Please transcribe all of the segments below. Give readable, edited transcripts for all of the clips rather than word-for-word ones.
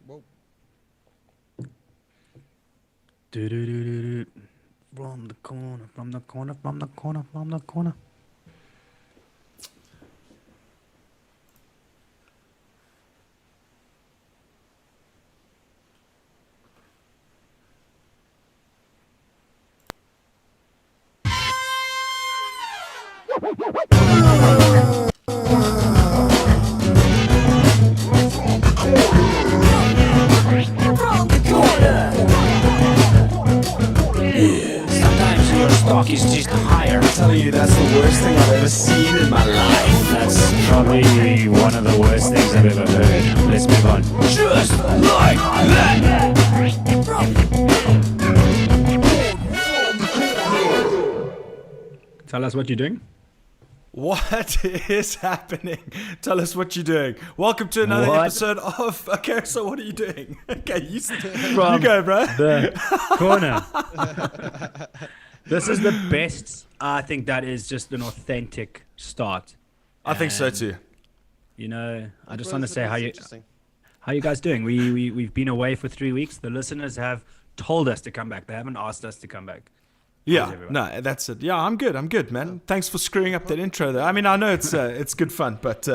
Whoa. Do-do-do-do-do. From the corner, from the corner, from the corner, from the corner. Sometimes your stock is just higher. I'm telling you, that's the worst thing I've ever seen in my life. That's probably one of the worst things I've ever heard. Let's move on. Just like that. Tell us what you're doing. What is happening? Tell us what you're doing. Welcome to another What? episode of... Okay, so what are you doing? Okay, you From go, bro. the corner. This is the best. I think that is just an authentic start. I think so And, too. You know, I just Well, want to it's say interesting. how you guys doing? We've been away for 3 weeks. The listeners have told us to come back. They haven't asked us to come back. Yeah, everyone? no, that's it. Yeah, I'm good, man. Thanks for screwing up that intro there. I mean, I know it's good fun, but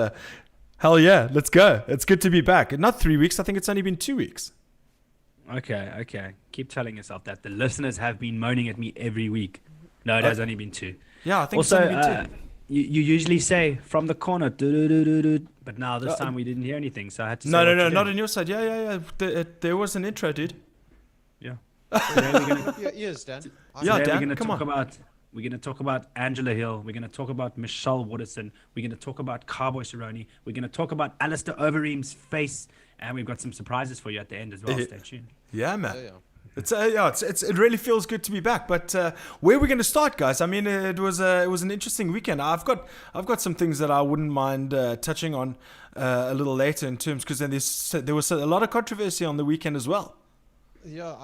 hell yeah, let's go. It's good to be back. Not 3 weeks. I think it's only been 2 weeks. Okay. Keep telling yourself that. The listeners have been moaning at me every week. No, it has only been 2. Yeah, I think Also, it's only been 2. you usually say from the corner, do-do-do-do-do, but now this time we didn't hear anything, so I had to say No, what you not did. on your side. Yeah. There was an intro, dude. Yeah. Today we're gonna, Your ears, Dan. Yeah, today Dan, we're gonna come talk on. about we're gonna talk about Angela Hill. We're gonna talk about Michelle Waterson. We're gonna talk about Cowboy Cerrone. We're gonna talk about Alistair Overeem's face, and we've got some surprises for you at the end as well. Stay tuned. Yeah, man. Yeah. It really feels good to be back. But where are we going to start, guys? I mean, it was an interesting weekend. I've got some things that I wouldn't mind touching on a little later in terms, because then there was a lot of controversy on the weekend as well. Yeah,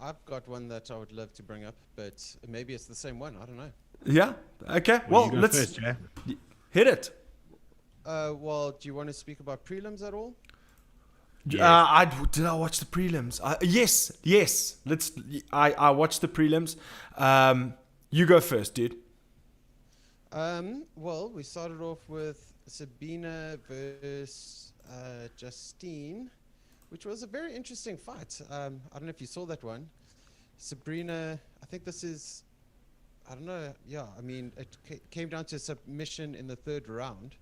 I've got one that I would love to bring up, but maybe it's the same one. I don't know. Yeah. Okay. Well, Well, you go let's first, Jay. hit it. Well, do you want to speak about prelims at all? Did I watch the prelims? Yes. I watched the prelims. You go first, dude. Well, we started off with Sabina versus Justine, which was a very interesting fight. I don't know if you saw that one. Sabrina, I think this is, I don't know. Yeah, I mean, it came down to a submission in the 3rd round.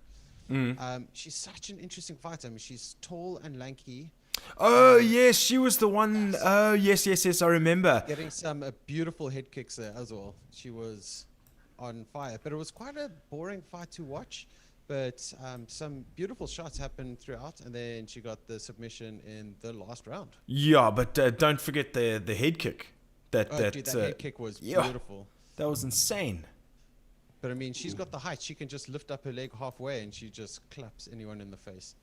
She's such an interesting fighter. I mean, she's tall and lanky. Oh, yes, she was the one. Oh, yes, I remember. Getting some beautiful head kicks there as well. She was on fire. But it was quite a boring fight to watch. But some beautiful shots happened throughout. And then she got the submission in the last round. Yeah, but don't forget the head kick. Dude, that head kick was beautiful. That was insane. But I mean, she's got the height. She can just lift up her leg halfway and she just claps anyone in the face.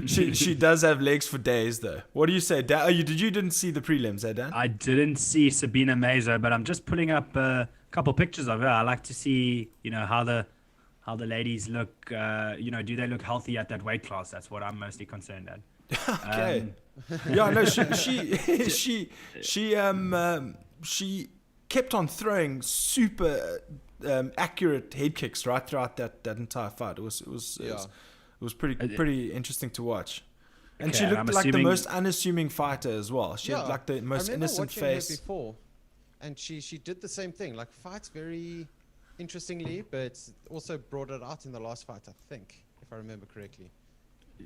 She does have legs for days, though. What do you say, Dan? You didn't see the prelims, Dan? I didn't see Sabina Mazo, but I'm just pulling up a couple pictures of her. I like to see, how the ladies look. Do they look healthy at that weight class? That's what I'm mostly concerned at. Okay. Yeah, no, she kept on throwing super accurate head kicks right throughout that entire fight. It was pretty interesting to watch. And Okay, she and looked I'm like the assuming- most unassuming fighter as well. She had like the most I remember innocent watching face. her before, and she did the same thing. Like fights very interestingly, but also brought it out in the last fight. I think, if I remember correctly.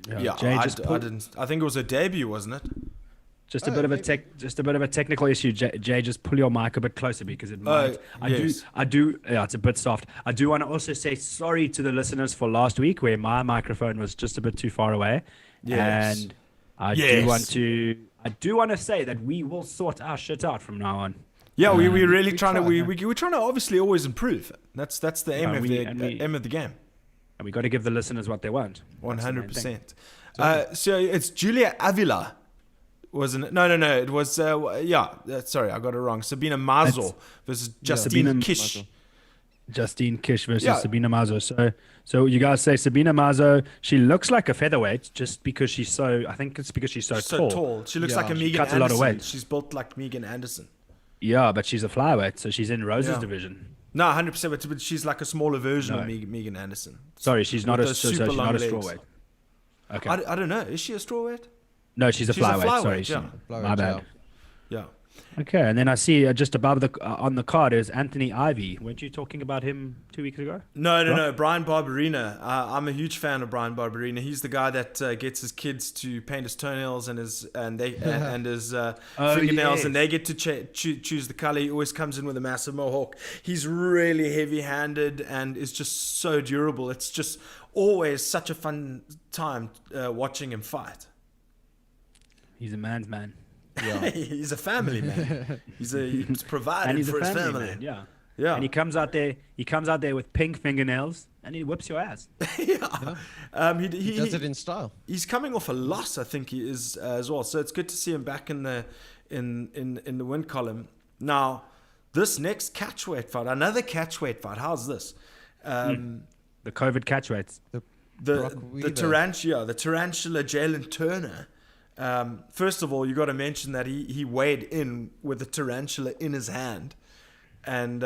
Yeah, Jay I just didn't. I think it was a debut, wasn't it? Just a bit of a technical issue. Jay, just pull your mic a bit closer because it might. Yes. I do. Yeah, it's a bit soft. I do want to also say sorry to the listeners for last week where my microphone was just a bit too far away. Yes. And I Yes. do want to say that we will sort our shit out from now on. Yeah, we're really we trying to. try. We're trying to obviously always improve. That's the aim of aim of the game. And we got to give the listeners what they want. 100%. So it's Julia Avila, wasn't it? No. It was sorry, I got it wrong. Sabina Mazo versus Justine Sabina Kish. Justine Kish versus Yeah. Sabina Mazo. So you guys say Sabina Mazo, she looks like a featherweight just because she's so, I think it's because she's so tall. She looks Yeah. like a She Megan cuts a Anderson. lot of weight. She's built like Megan Anderson. Yeah, but she's a flyweight, so she's in Rose's Yeah. division. No, 100%, but she's like a smaller version No. of Megan Anderson. Sorry, she's not With a those so super she's long not a legs. strawweight. Okay. I don't know. Is she a strawweight? No, she's a she's a flyweight. flyweight, Sorry, yeah. my Flyweight, bad. Yeah. Okay, and then I see just above the on the card is Anthony Ivy. Weren't you talking about him 2 weeks ago? No. Brian Barberina. I'm a huge fan of Brian Barberina. He's the guy that gets his kids to paint his toenails and his fingernails, yes. and they get to choose the color. He always comes in with a massive mohawk. He's really heavy-handed and is just so durable. It's just always such a fun time watching him fight. He's a man's man. Yeah. He's a family man. He's provided And he's for a his family family. man, yeah. Yeah. And he comes out there with pink fingernails and he whips your ass. Yeah. He does it in style. He's coming off a loss, I think he is as well. So it's good to see him back in the win column. Now, this next catchweight fight, another catchweight fight. How's this? The COVID catchweights. The tarantula Jalen Turner. First of all, you got to mention that he weighed in with the tarantula in his hand, and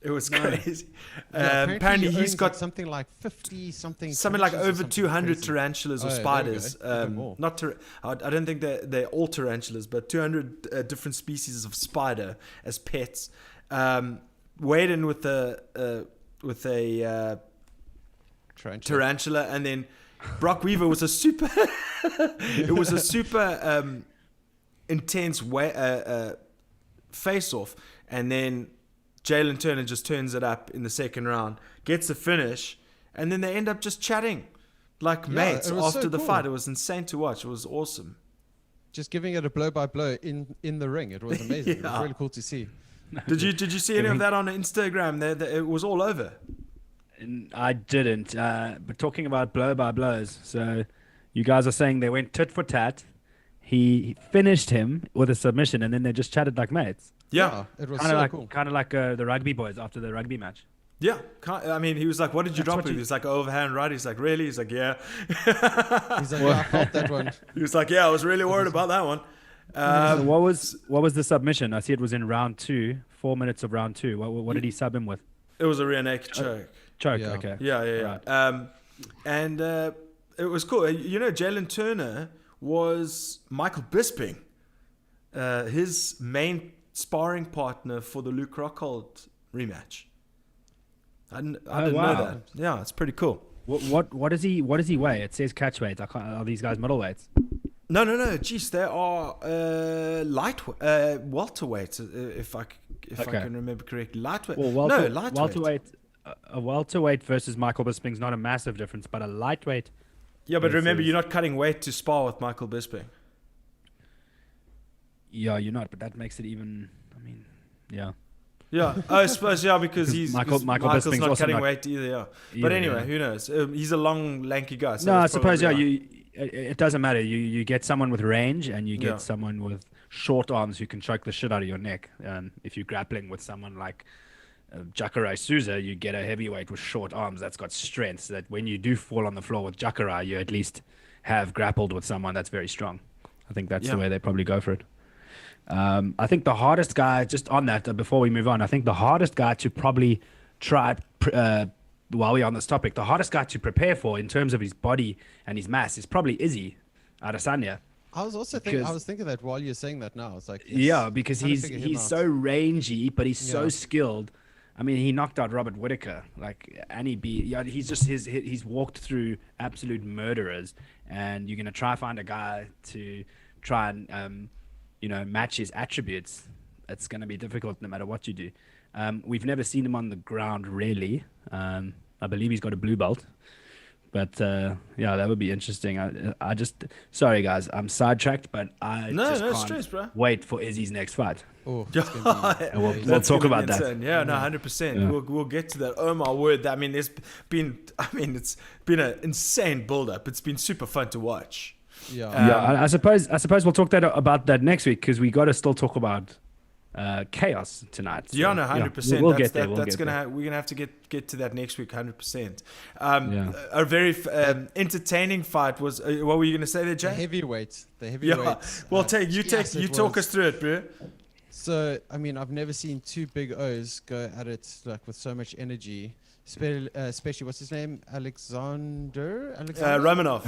it was crazy. Apparently he's got something like 50 something like tarantulas or over something 200 crazy. tarantulas or Oh, there we spiders. go. Even more. I don't think they're all tarantulas, but 200 different species of spider as pets. Weighed in with a tarantula, and then Brock Weaver was a super intense face off, and then Jalen Turner just turns it up in the second round, gets the finish, and then they end up just chatting like mates it was after so the cool. fight. It was insane to watch. It was awesome. Just giving it a blow by blow in the ring. It was amazing. It was Yeah. really cool to see. Did you see any of that on Instagram? It was all over. I didn't. But talking about blow by blows, so you guys are saying they went tit for tat. He finished him with a submission, and then they just chatted like mates. Yeah. It was Kind of so like cool. the rugby boys after the rugby match. Yeah, I mean, he was like, "What did you That's drop what with?" you- He's like, "Overhand right." He's like, "Really?" He's like, "Yeah." He's like, yeah, I felt that one. He was like, "Yeah, I was really worried about that one." So what was the submission? I see it was in round 2, 4 minutes of round 2. What did he sub him with? It was a rear naked choke. Choke. Yeah. Okay. Yeah. Right. And it was cool. You know, Jalen Turner was Michael Bisping, his main sparring partner for the Luke Rockhold rematch. I didn't know wow. that. Yeah, it's pretty cool. What does he weigh? It says catchweight. Are these guys middleweights? No. Jeez, they are welterweight, if I can remember correctly. Lightweight. Well, lightweight. welterweight. A welterweight versus Michael Bisping's not a massive difference, but a lightweight. Yeah, but remember, versus- you're not cutting weight to spar with Michael Bisping. Yeah, you're not, but that makes it even. I mean, yeah. Yeah, I suppose, yeah, because Michael Michael's Bisping's not also cutting not- weight either, yeah. either, But anyway, yeah. who knows? He's a long, lanky guy. So No, I that's suppose probably it doesn't matter. You get someone with range, and you get Yeah. someone with short arms who can choke the shit out of your neck. If you're grappling with someone like Jacare Souza, you get a heavyweight with short arms that's got strength, so that when you do fall on the floor with Jacare, you at least have grappled with someone that's very strong. I think that's Yeah. the way they probably go for it. I think the hardest guy, just on that, before we move on, I think the hardest guy to probably try, while we're on this topic, the hardest guy to prepare for in terms of his body and his mass is probably Izzy Adesanya. I was also thinking that while you're saying that now. It's like, Yeah, because trying to he's figure him out. so rangy, but he's so Yeah. skilled. I mean, he knocked out Robert Whittaker, he's walked through absolute murderers, and you're gonna try find a guy to try and match his attributes. It's gonna be difficult no matter what you do. We've never seen him on the ground really. I believe he's got a blue belt. But that would be interesting. I just sorry guys, I'm sidetracked, but I No just can't stress, bro. wait for Izzy's next fight. Oh, it's gonna be And we'll amazing. talk gonna be about that. insane. Yeah, no, 100%. Yeah. We'll get to that. Oh my word! I mean, it's been an insane build up. It's been super fun to watch. Yeah. Yeah, I suppose we'll talk about that next week because we got to still talk about chaos tonight. Yeah, So, no, 100%. We'll That's, get there. that, We'll that's get gonna there. we're gonna have to get to that next week, 100%. Yeah. A very entertaining fight was. What were you gonna say there, The Jay? heavyweight. The Yeah. heavyweight. Well, yes, you it talk was. us through it, bro. So, I mean, I've never seen two big O's go at it like with so much energy. Especially, what's his name? Alexander? Romanov.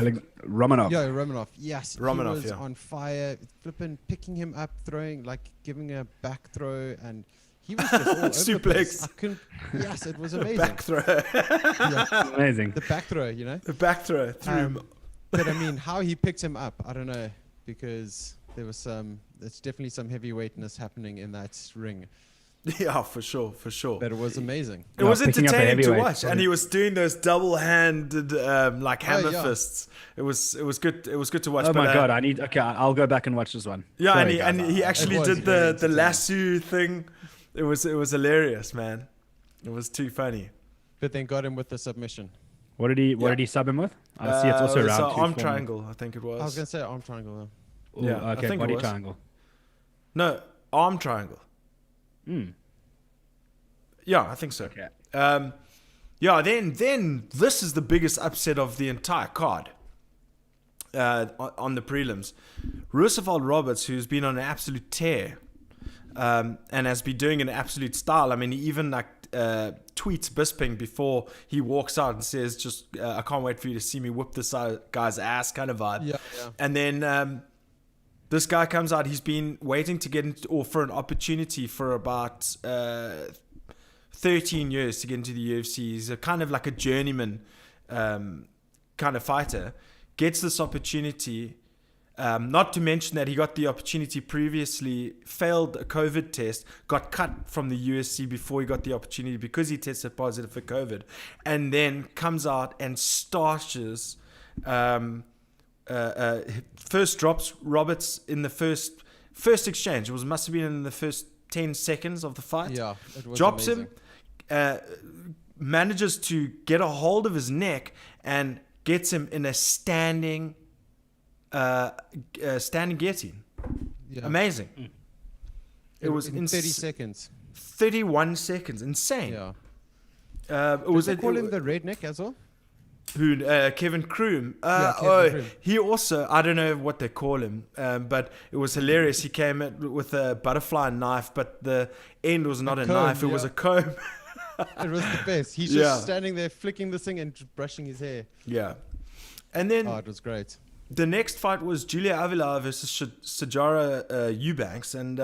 Romanov. Yeah, Romanov. Yes, Romanov, he was yeah. on fire. Flipping, picking him up, throwing, like giving a back throw, and he was just all over the place. Suplex. I couldn't. Yes, it was amazing. Back throw. Yeah, Amazing. the back throw, you know. The back throw through him. But I mean, how he picked him up, I don't know, because there's definitely some heavyweighteness happening in that ring. Yeah, for sure. But it was amazing. It was picking up a entertaining to heavyweight, watch, and sorry. he was doing those double-handed like hammer yeah. fists. It was good. It was good to watch. Oh but, my god! I'll go back and watch this one. Yeah, Sorry, and guys. he actually was did very the entertaining. lasso thing. It was hilarious, man. It was too funny. But then got him with the submission. What did he sub him with? I see it's also It was round an 2. arm form. triangle, I think it I was was. gonna say arm triangle. Ooh, Yeah, I okay, think it body was. triangle. No, arm triangle. Yeah, I think so. Okay. Yeah, then this is the biggest upset of the entire card on the prelims. Roosevelt Roberts, who's been on an absolute tear and has been doing an absolute style. I mean, he even tweets Bisping before he walks out and says, just, I can't wait for you to see me whip this guy's ass kind of vibe. Yeah. And then this guy comes out. He's been waiting to get into, or for an opportunity for about 13 years to get into the UFC. He's a kind of like a journeyman kind of fighter. Gets this opportunity. Not to mention that he got the opportunity previously, failed a COVID test, got cut from the UFC before he got the opportunity because he tested positive for COVID, and then comes out and starches. First drops Roberts in the first exchange. It must have been in the first 10 seconds of the fight. Yeah, it was Drops amazing. him, manages to get a hold of his neck and gets him in a standing guillotine. Yeah. Amazing. It was in 30 seconds. 31 seconds. Insane. Yeah. It was Did they call him the redneck as well? Who, Kevin Kroom. Kevin Kroom. He also, I don't know what they call him, but it was hilarious. He came in with a butterfly knife, but the end was not a comb, knife, it was yeah. a comb. It was the best. He's Yeah. just standing there flicking this thing and brushing his hair. Yeah. And then Oh, it was great. the next fight was Julia Avila versus Sajara Eubanks, and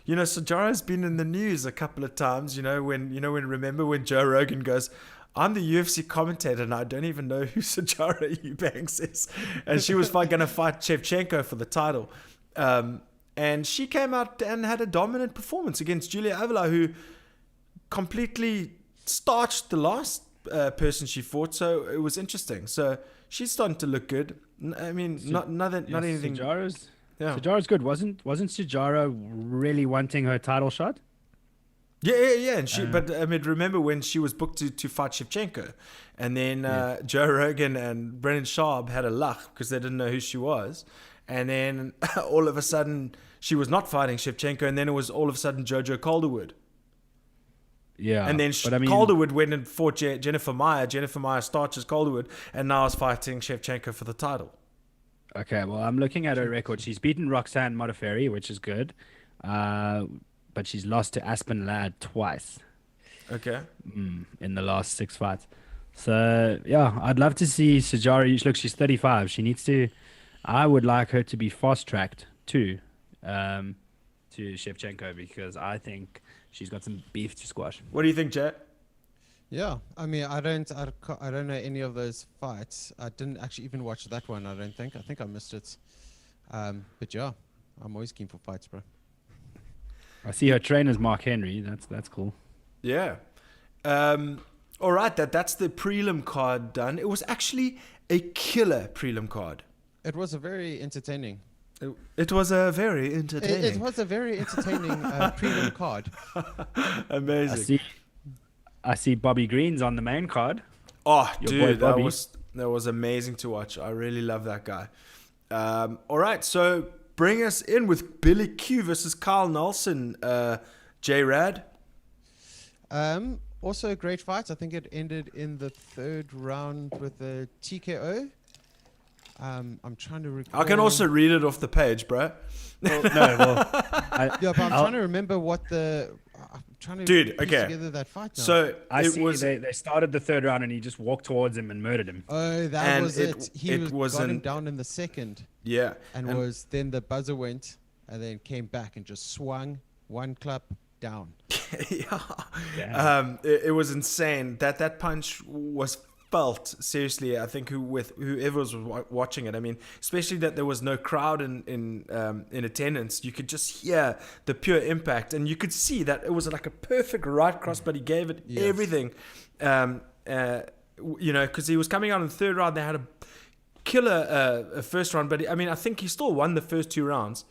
Sajara's been in the news a couple of times. Remember when Joe Rogan goes, "I'm the UFC commentator and I don't even know who Sajara Eubanks is," and she was going to fight Shevchenko for the title, and she came out and had a dominant performance against Julia Avila, who completely starched the last person she fought. So it was interesting. So she's starting to look good. I mean, not anything. Sajara's good. Wasn't Sajara really wanting her title shot? Yeah. And but I mean, remember when she was booked to fight Shevchenko, and then Joe Rogan and Brennan Schaub had a luck because they didn't know who she was, and then all of a sudden she was not fighting Shevchenko, and then it was all of a sudden Jojo Calderwood. Yeah. And then Calderwood went and fought Jennifer Maia. Jennifer Maia starches Calderwood, and now is fighting Shevchenko for the title. Okay, well, I'm looking at her record. She's beaten Roxanne Modafferi, which is good. But she's lost to Aspen Ladd twice Okay. in the last 6 fights. So, yeah, I'd love to see Sajara. Look, she's 35. She needs to... I would like her to be fast-tracked to Shevchenko because I think she's got some beef to squash. What do you think, Jet? Yeah, I mean, I don't know any of those fights. I didn't actually even watch that one. I don't think. I think I missed it. But yeah, I'm always keen for fights, bro. I see her trainer's Mark Henry. That's cool. Yeah. All right, that's the prelim card done. It was actually a killer prelim card. It was a very entertaining. It was a very entertaining. It was a very entertaining prelim card. Amazing. I see Bobby Green's on the main card. Oh, Your boy dude, Bobby. that was amazing to watch. I really love that guy. All right, so bring us in with Billy Q versus Kyle Nelson, J-Rad. Also a great fight. I think it ended in the third round with a TKO. I'm trying to recall. I can also read it off the page, bro. Yeah, but I'm trying to remember what the. I'm trying to piece together that fight now. So I see they started the third round and he just walked towards him and murdered him. Oh, that was it. He got him down in the second. Yeah. And then the buzzer went and then came back and just swung one clap down. Yeah. It was insane. That punch was felt, seriously. I think whoever was watching it, I mean, especially that there was no crowd in attendance, you could just hear the pure impact, and you could see that it was like a perfect right cross, but he gave it everything. Because he was coming out in the third round, they had a killer first round, but I mean, I think he still won the first 2 rounds.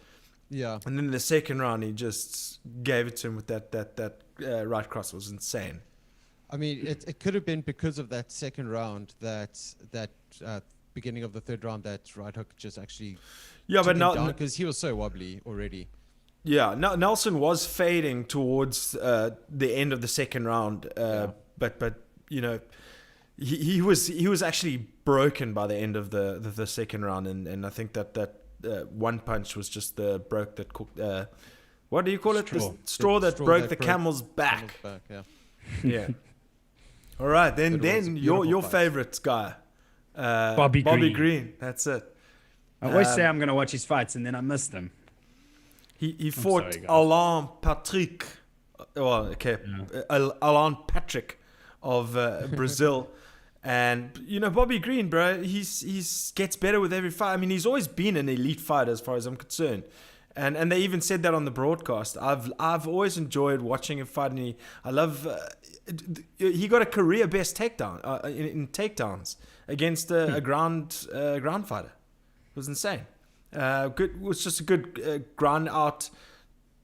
Yeah. And then the second round, he just gave it to him with that right cross. It was insane. I mean, it could have been because of that second round, that beginning of the third round, that right hook just actually but not because he was so wobbly already. Yeah, Nelson was fading towards the end of the second round, but you know, he was actually broken by the end of the second round, and I think that one punch was just the broke that cooked. What do you call it? The straw that broke the camel's back. Yeah. All right, then your favorite guy, Bobby Green. That's it. I always say I'm going to watch his fights, and then I missed them. He fought Alain Patrick. Alain Patrick of Brazil. And, you know, Bobby Green, bro, he's gets better with every fight. I mean, he's always been an elite fighter as far as I'm concerned. And they even said that on the broadcast. I've always enjoyed watching him fight, and I love. He got a career best takedown in takedowns against a ground fighter. It was insane. Good. It was just a good ground out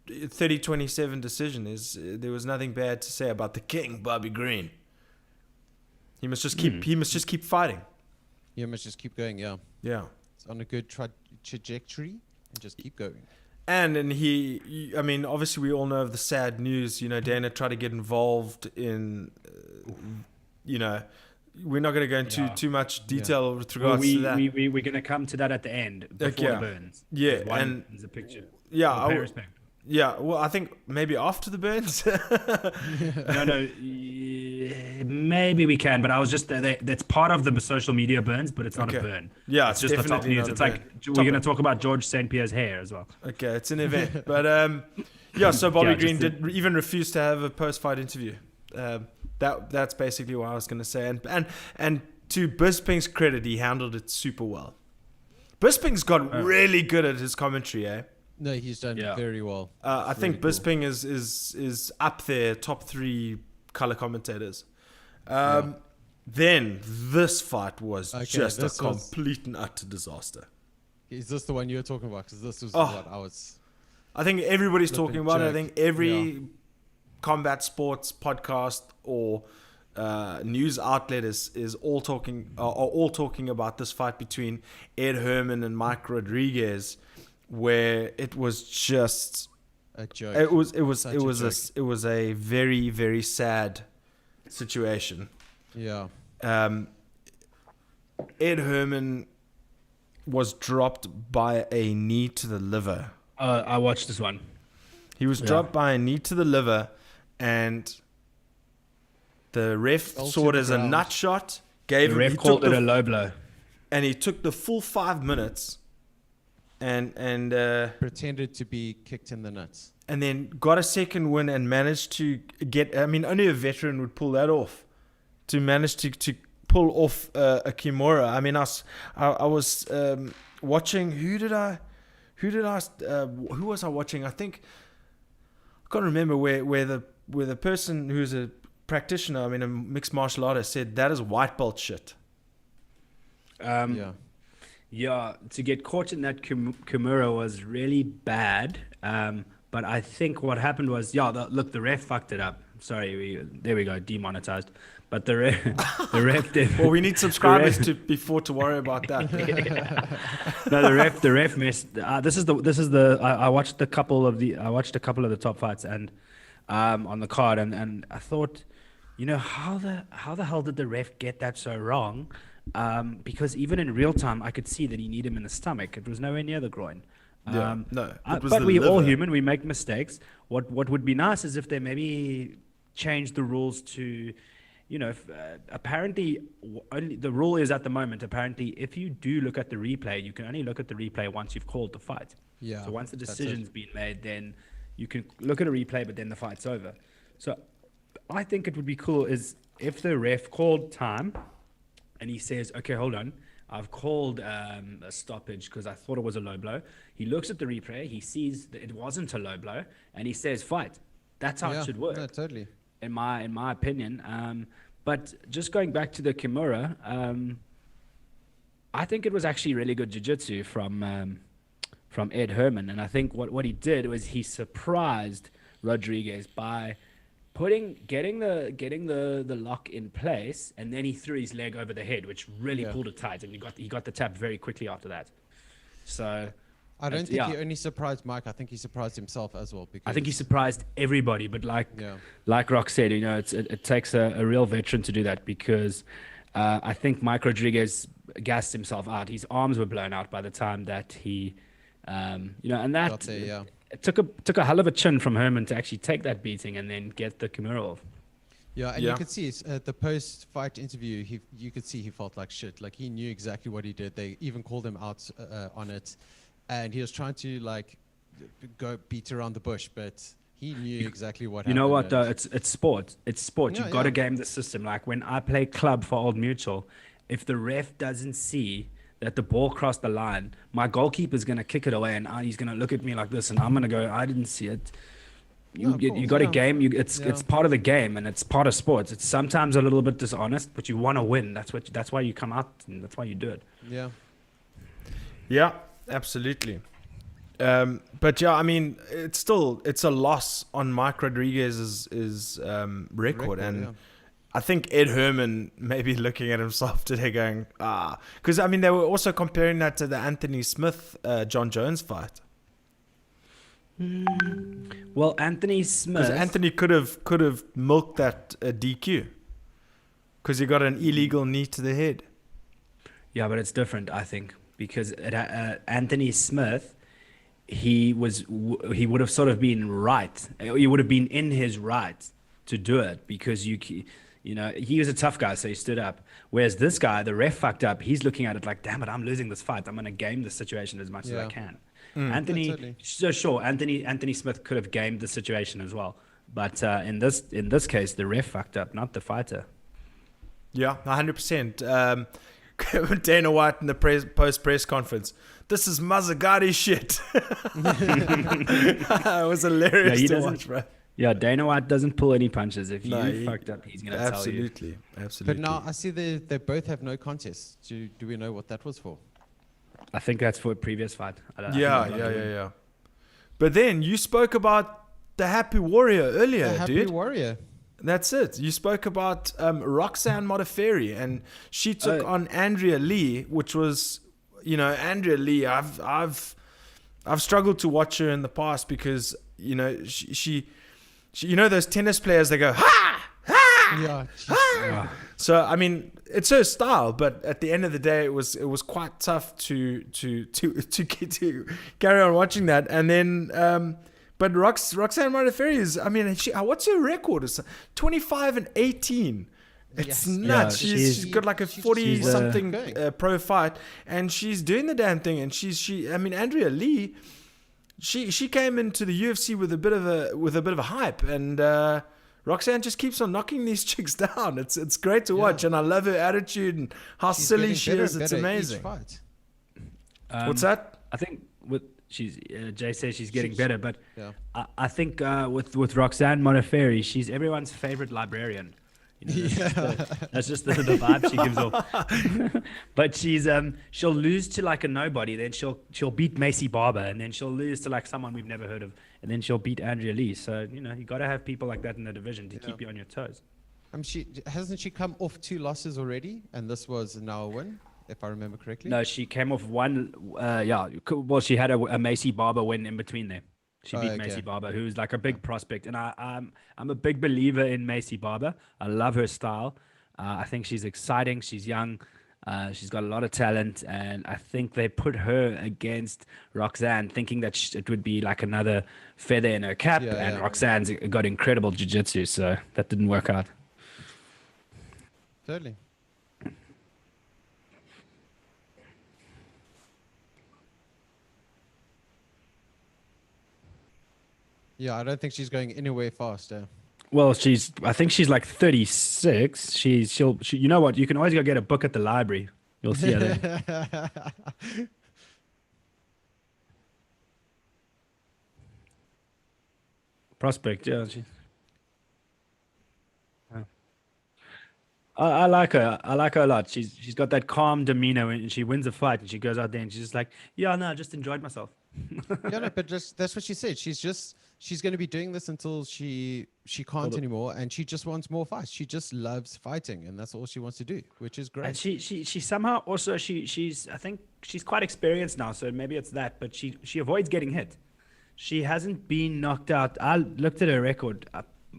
30-27 decision. There was nothing bad to say about the king, Bobby Green. He must just keep. He must just keep fighting. Yeah, must just keep going. Yeah. Yeah. It's on a good trajectory, and just keep going. And I mean, obviously we all know of the sad news. You know, Dana tried to get involved in, you know, we're not going to go into too much detail with regards to that. We're going to come to that at the end before the burns. Yeah, and there's a picture. Yeah, pay respect. Yeah, well, I think maybe after the burns. No, maybe we can, but I was just that's part of the social media burns, but it's not a burn. Yeah, it's just the top news. It's like we're going to talk about George St. Pierre's hair as well. Okay, it's an event, but so Bobby Green did even refuse to have a post-fight interview. That's basically what I was going to say, and to Bisping's credit, he handled it super well. Bisping's got really good at his commentary, eh? No, he's done very well. I think Bisping is up there, top 3 color commentators. Then this fight was just a complete and utter disaster. Is this the one you were talking about? Because this was what I was. I think everybody's talking about it. I think every combat sports podcast or news outlet is all talking about this fight between Ed Herman and Mike Rodriguez, where it was just a joke. It was a very, very sad situation. Yeah. Ed Herman was dropped by a knee to the liver. I watched this one. He was dropped by a knee to the liver, and the ref saw it as a nut shot. The ref called it a low blow, and he took the full 5 minutes. And pretended to be kicked in the nuts. And then got a second win and managed to get... I mean, only a veteran would pull that off. To manage to pull off a Kimura. I mean, I was watching... Who was I watching? I think... I can't remember where the person who's a practitioner, I mean, a mixed martial artist, said, that is white belt shit. Yeah, to get caught in that Kimura was really bad. But I think what happened was, the ref fucked it up. Sorry, there we go, demonetized. But the ref did. Well, we need subscribers to worry about that. No, the ref missed. I watched a couple of the top fights and on the card, and I thought, how the hell did the ref get that so wrong? Because even in real time, I could see that he kneed him in the stomach. It was nowhere near the groin. But we all human. We make mistakes. What would be nice is if they maybe change the rules to, apparently only the rule is at the moment. Apparently, if you do look at the replay, you can only look at the replay once you've called the fight. Yeah. So once the decision's been made, then you can look at a replay, but then the fight's over. So I think it would be cool is if the ref called time and he says, okay, hold on, I've called a stoppage because I thought it was a low blow. He looks at the replay, he sees that it wasn't a low blow, and he says, fight. That's how it should work. No, totally. In my opinion. But just going back to the Kimura, I think it was actually really good jiu-jitsu from Ed Herman. And I think what he did was he surprised Rodriguez by getting the lock in place, and then he threw his leg over the head, which really pulled it tight, and he got the tap very quickly after that. So I don't think he only surprised Mike. I think he surprised himself as well. Because I think he surprised everybody. But like Rock said, it takes a real veteran to do that, because I think Mike Rodriguez gassed himself out. His arms were blown out by the time that he, and that. got there, It took a hell of a chin from Herman to actually take that beating and then get the Kimura off. Yeah, and you could see at the post-fight interview, you could see he felt like shit. Like, he knew exactly what he did. They even called him out on it, and he was trying to go beat around the bush, but he knew exactly what happened. You know what? Though it's sport. It's sport. Yeah, You've got to game the system. Like when I play club for Old Mutual, if the ref doesn't see that the ball crossed the line, my goalkeeper's going to kick it away, and he's going to look at me like this, and I'm going to go, I didn't see it. You got a game. It's part of the game, and it's part of sports. It's sometimes a little bit dishonest, but you want to win. That's why you come out, and that's why you do it. Yeah, absolutely. But yeah, I mean, it's a loss on Mike Rodriguez's record, and I think Ed Herman may be looking at himself today going, because I mean, they were also comparing that to the Anthony Smith John Jones fight. Well, Anthony Smith, because Anthony could have milked that DQ because he got an illegal knee to the head. Yeah, but it's different, I think, because Anthony Smith, he would have sort of been right. He would have been in his right to do it, because he was a tough guy, so he stood up. Whereas this guy, the ref fucked up. He's looking at it like, damn it, I'm losing this fight. I'm going to game the situation as much as I can. Anthony Smith could have gamed the situation as well. But in this case, the ref fucked up, not the fighter. Yeah, 100%. Dana White in the post-press conference. This is Mazzagatti shit. It was hilarious to watch, bro. Yeah, Dana White doesn't pull any punches. If you fucked up, he's going to tell you. Absolutely. But now I see they both have no contests. Do we know what that was for? I think that's for a previous fight. Yeah. But then you spoke about the Happy Warrior earlier, The Happy Warrior. That's it. You spoke about Roxanne Modafferi, and she took on Andrea Lee, which was, Andrea Lee. I've struggled to watch her in the past because she those tennis players, they go ha ha. Yeah. Ha! So I mean, it's her style, but at the end of the day, it was quite tough to carry on watching that, and then. But Roxanne Modafferi is, I mean, what's her record? It's 25-18. It's nuts. Yeah, she's got like a 40-something pro fight, and she's doing the damn thing. And I mean, Andrea Lee, she came into the UFC with a bit of a hype, and Roxanne just keeps on knocking these chicks down. It's great to watch, and I love her attitude and how silly she is. It's amazing. What's that? I think Jay says she's getting better, but I think with Roxanne Modafferi, she's everyone's favorite librarian. That's just the vibe she gives off. But she'll lose to like a nobody, then she'll beat Macy Barber, and then she'll lose to like someone we've never heard of, and then she'll beat Andrea Lee. So you got to have people like that in the division to keep you on your toes. She hasn't she come off 2 losses already, and this was now a win, if I remember correctly. No, she came off one. Well, she had a Macy Barber win in between there. She beat Macy Barber, who's like a big prospect, and I'm a big believer in Macy Barber. I love her style. I think she's exciting. She's young. She's got a lot of talent, and I think they put her against Roxanne, thinking that it would be like another feather in her cap. Roxanne's got incredible jiu-jitsu, so that didn't work out. Totally. Yeah, I don't think she's going anywhere faster. Well, I think she's like 36. She, you know what? You can always go get a book at the library. You'll see her there. Prospect, yeah. I like her. I like her a lot. She's got that calm demeanor when she wins a fight, and she goes out there and she's just like, yeah, no, I just enjoyed myself. Yeah, no, but that's what she said. She's going to be doing this until she can't anymore, and she just wants more fights. She just loves fighting, and that's all she wants to do, which is great. And she somehow also she's I think she's quite experienced now, so maybe it's that, but she avoids getting hit. She hasn't been knocked out. I looked at her record.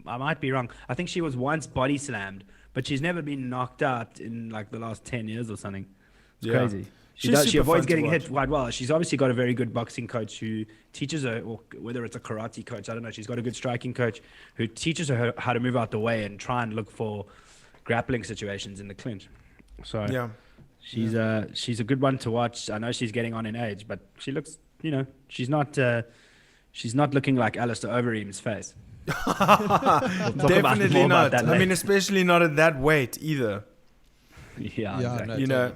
I might be wrong. I think she was once body slammed, but she's never been knocked out in like the last 10 years or something. It's crazy. She avoids getting hit quite well. She's obviously got a very good boxing coach who teaches her, or whether it's a karate coach, I don't know. She's got a good striking coach who teaches her how to move out the way and try and look for grappling situations in the clinch. So she's a good one to watch. I know she's getting on in age, but she looks, she's not looking like Alistair Overeem's face. Definitely not. I mean, especially not at that weight either. Yeah, exactly. No,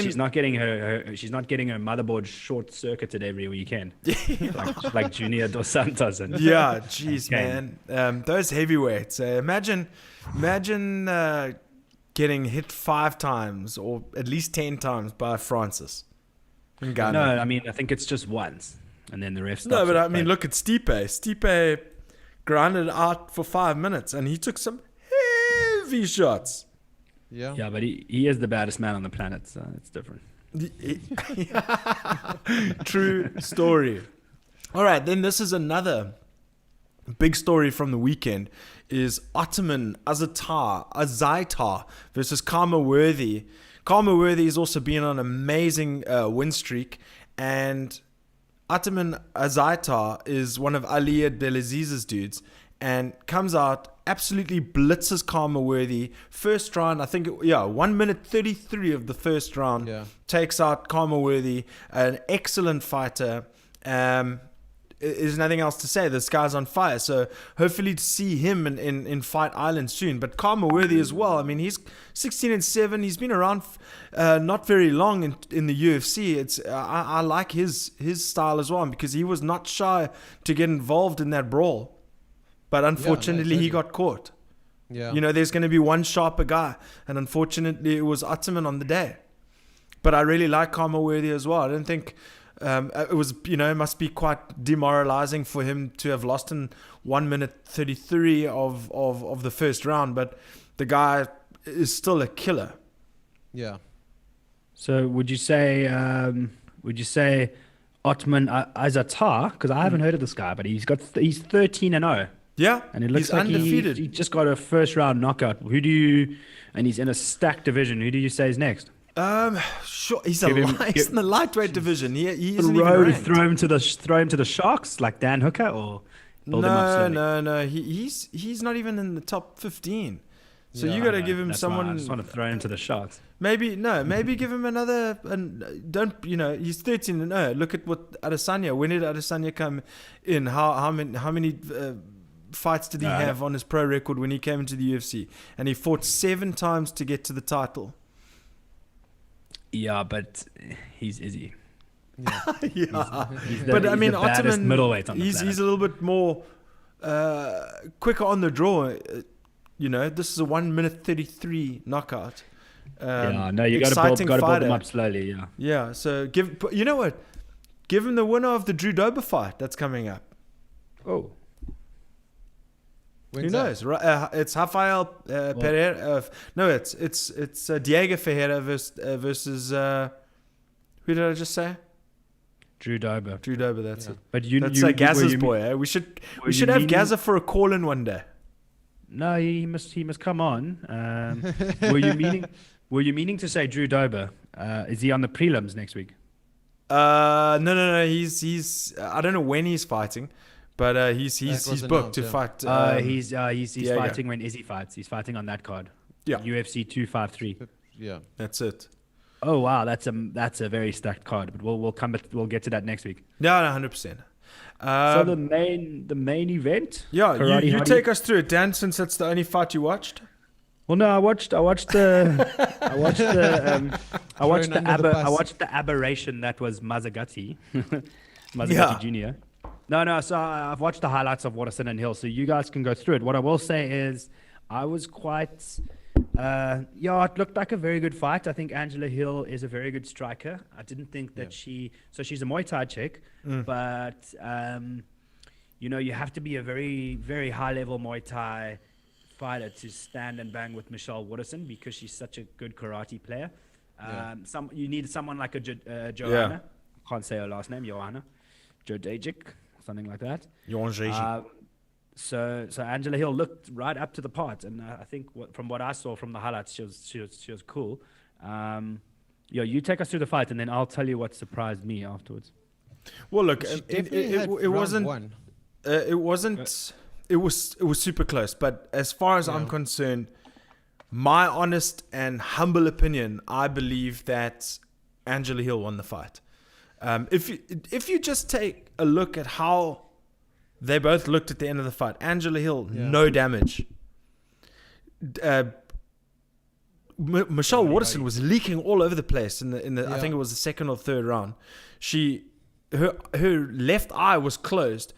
she's not getting her motherboard short circuited every weekend, like Junior Dos Santos. And jeez, man, those heavyweights. Imagine getting hit 5 times or at least 10 times by Francis. No, I mean, I think it's just once, and then the ref stops. No, but I mean, look at Stipe. Stipe grounded out for 5 minutes, and he took some heavy shots. Yeah, but he is the baddest man on the planet, so it's different. True story. All right, then this is another big story from the weekend is Ottoman Azaitar versus Karma Worthy. Karma Worthy has also been on an amazing win streak, and Ottoman Azaitar is one of Ali Abdelaziz's dudes, and comes out, absolutely blitzes Karma Worthy. First round, I think, 1 minute 33 of the first round, takes out Karma Worthy, an excellent fighter. There's nothing else to say. This guy's on fire. So hopefully to see him in Fight Island soon. But Karma Worthy as well. I mean, he's 16-7. He's been around not very long in the UFC. I like his style as well, because he was not shy to get involved in that brawl. But unfortunately, he got caught. Yeah. There's going to be one sharper guy. And unfortunately, it was Ottoman on the day. But I really like Karma Worthy as well. I don't think it was, it must be quite demoralizing for him to have lost in 1 minute 33 of the first round. But the guy is still a killer. Yeah. So would you say Ottoman Azaitar? Because I haven't heard of this guy, but he's 13-0. Yeah, and it looks he's like undefeated. He just got a first round knockout. And he's in a stacked division. Who do you say is next? Sure, he's in the lightweight division. He isn't even ranked. Throw him to the Sharks like Dan Hooker, or build him up slowly? No. He's not even in the top 15. So you got to give him someone. I just want to throw him to the Sharks. Maybe give him another. He's 13-0. Look at what Adesanya. When did Adesanya come in? How many fights did he have on his pro record when he came into the UFC? And he fought 7 times to get to the title. Yeah, but he's Izzy. Yeah. But I mean, Ottoman middleweight on the planet. He's a little bit more quicker on the draw. This is a 1 minute 33 knockout. You got to build them up slowly. Yeah. Yeah. So give him the winner of the Drew Dober fight that's coming up. Oh. When's Who that? knows? It's Rafael Pereira. No, it's Diego Ferreira versus who did I just say? Drew Dober. Drew Dober. That's it. But That's Gazza's boy. Eh? We should have Gazza for a call in one day. No, he must come on. Were you meaning to say Drew Dober? Is he on the prelims next week? No. He's I don't know when he's fighting, but he's booked to fight. He's Diego. fighting when Izzy fights. He's fighting on that card. Yeah. UFC 253. Yeah. That's it. Oh wow, that's a very stacked card. But we'll get to that next week. Yeah, 100%. So the main event. Yeah, Karate you Hottie. take us through it, Dan. Since that's the only fight you watched. Well, no, I watched the aberration that was Mazagati, Jr. No. So I've watched the highlights of Waterson and Hill, so you guys can go through it. What I will say is, I was quite, it looked like a very good fight. I think Angela Hill is a very good striker. I didn't think that she's a Muay Thai chick, but you have to be a very, very high level Muay Thai fighter to stand and bang with Michelle Waterson because she's such a good karate player. You need someone like a Joanna. Can't say her last name, Joanna. Jodajic, something like that. So Angela Hill looked right up to the part, and I think from what I saw from the highlights, she was cool. You take us through the fight, and then I'll tell you what surprised me afterwards. Well, look, She it definitely had wasn't. round one. It wasn't. It was super close, but as far as I'm concerned, my honest and humble opinion, I believe that Angela Hill won the fight. If you just take a look at how they both looked at the end of the fight, Angela Hill, no damage. Michelle Waterson was leaking all over the place in the I think it was the second or third round. Her left eye was closed.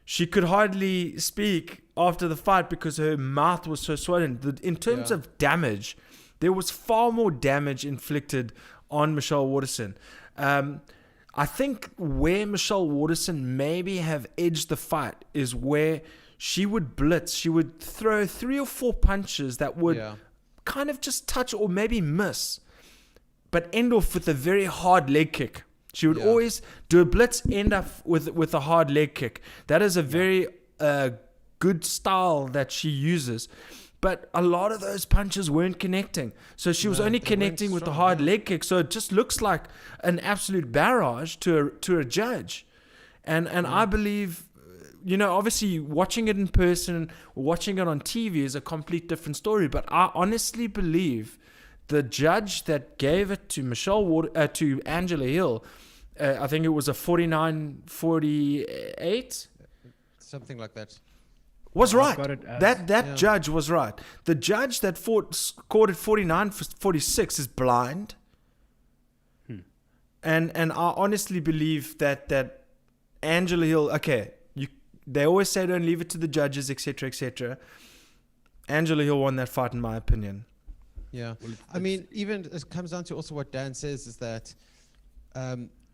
She could hardly speak after the fight because her mouth was so swollen. In terms of damage, there was far more damage inflicted on Michelle Waterson. I think where Michelle Waterson maybe have edged the fight is where she would blitz. She would throw 3 or 4 punches that would kind of just touch or maybe miss, but end off with a very hard leg kick. She would always do a blitz, end up with a hard leg kick. That is a very good style that she uses. But a lot of those punches weren't connecting. So she was only connecting with the hard leg kick. So it just looks like an absolute barrage to a judge. And I believe, obviously watching it in person or watching it on TV is a complete different story. But I honestly believe the judge that gave it to to Angela Hill, I think it was a 49-48. Something like that. Was right. That judge was right. The judge that scored at 49-46 is blind. And I honestly believe that Angela Hill, they always say don't leave it to the judges, etc., etc. Angela Hill won that fight in my opinion. Yeah. I mean, even it comes down to also what Dan says is that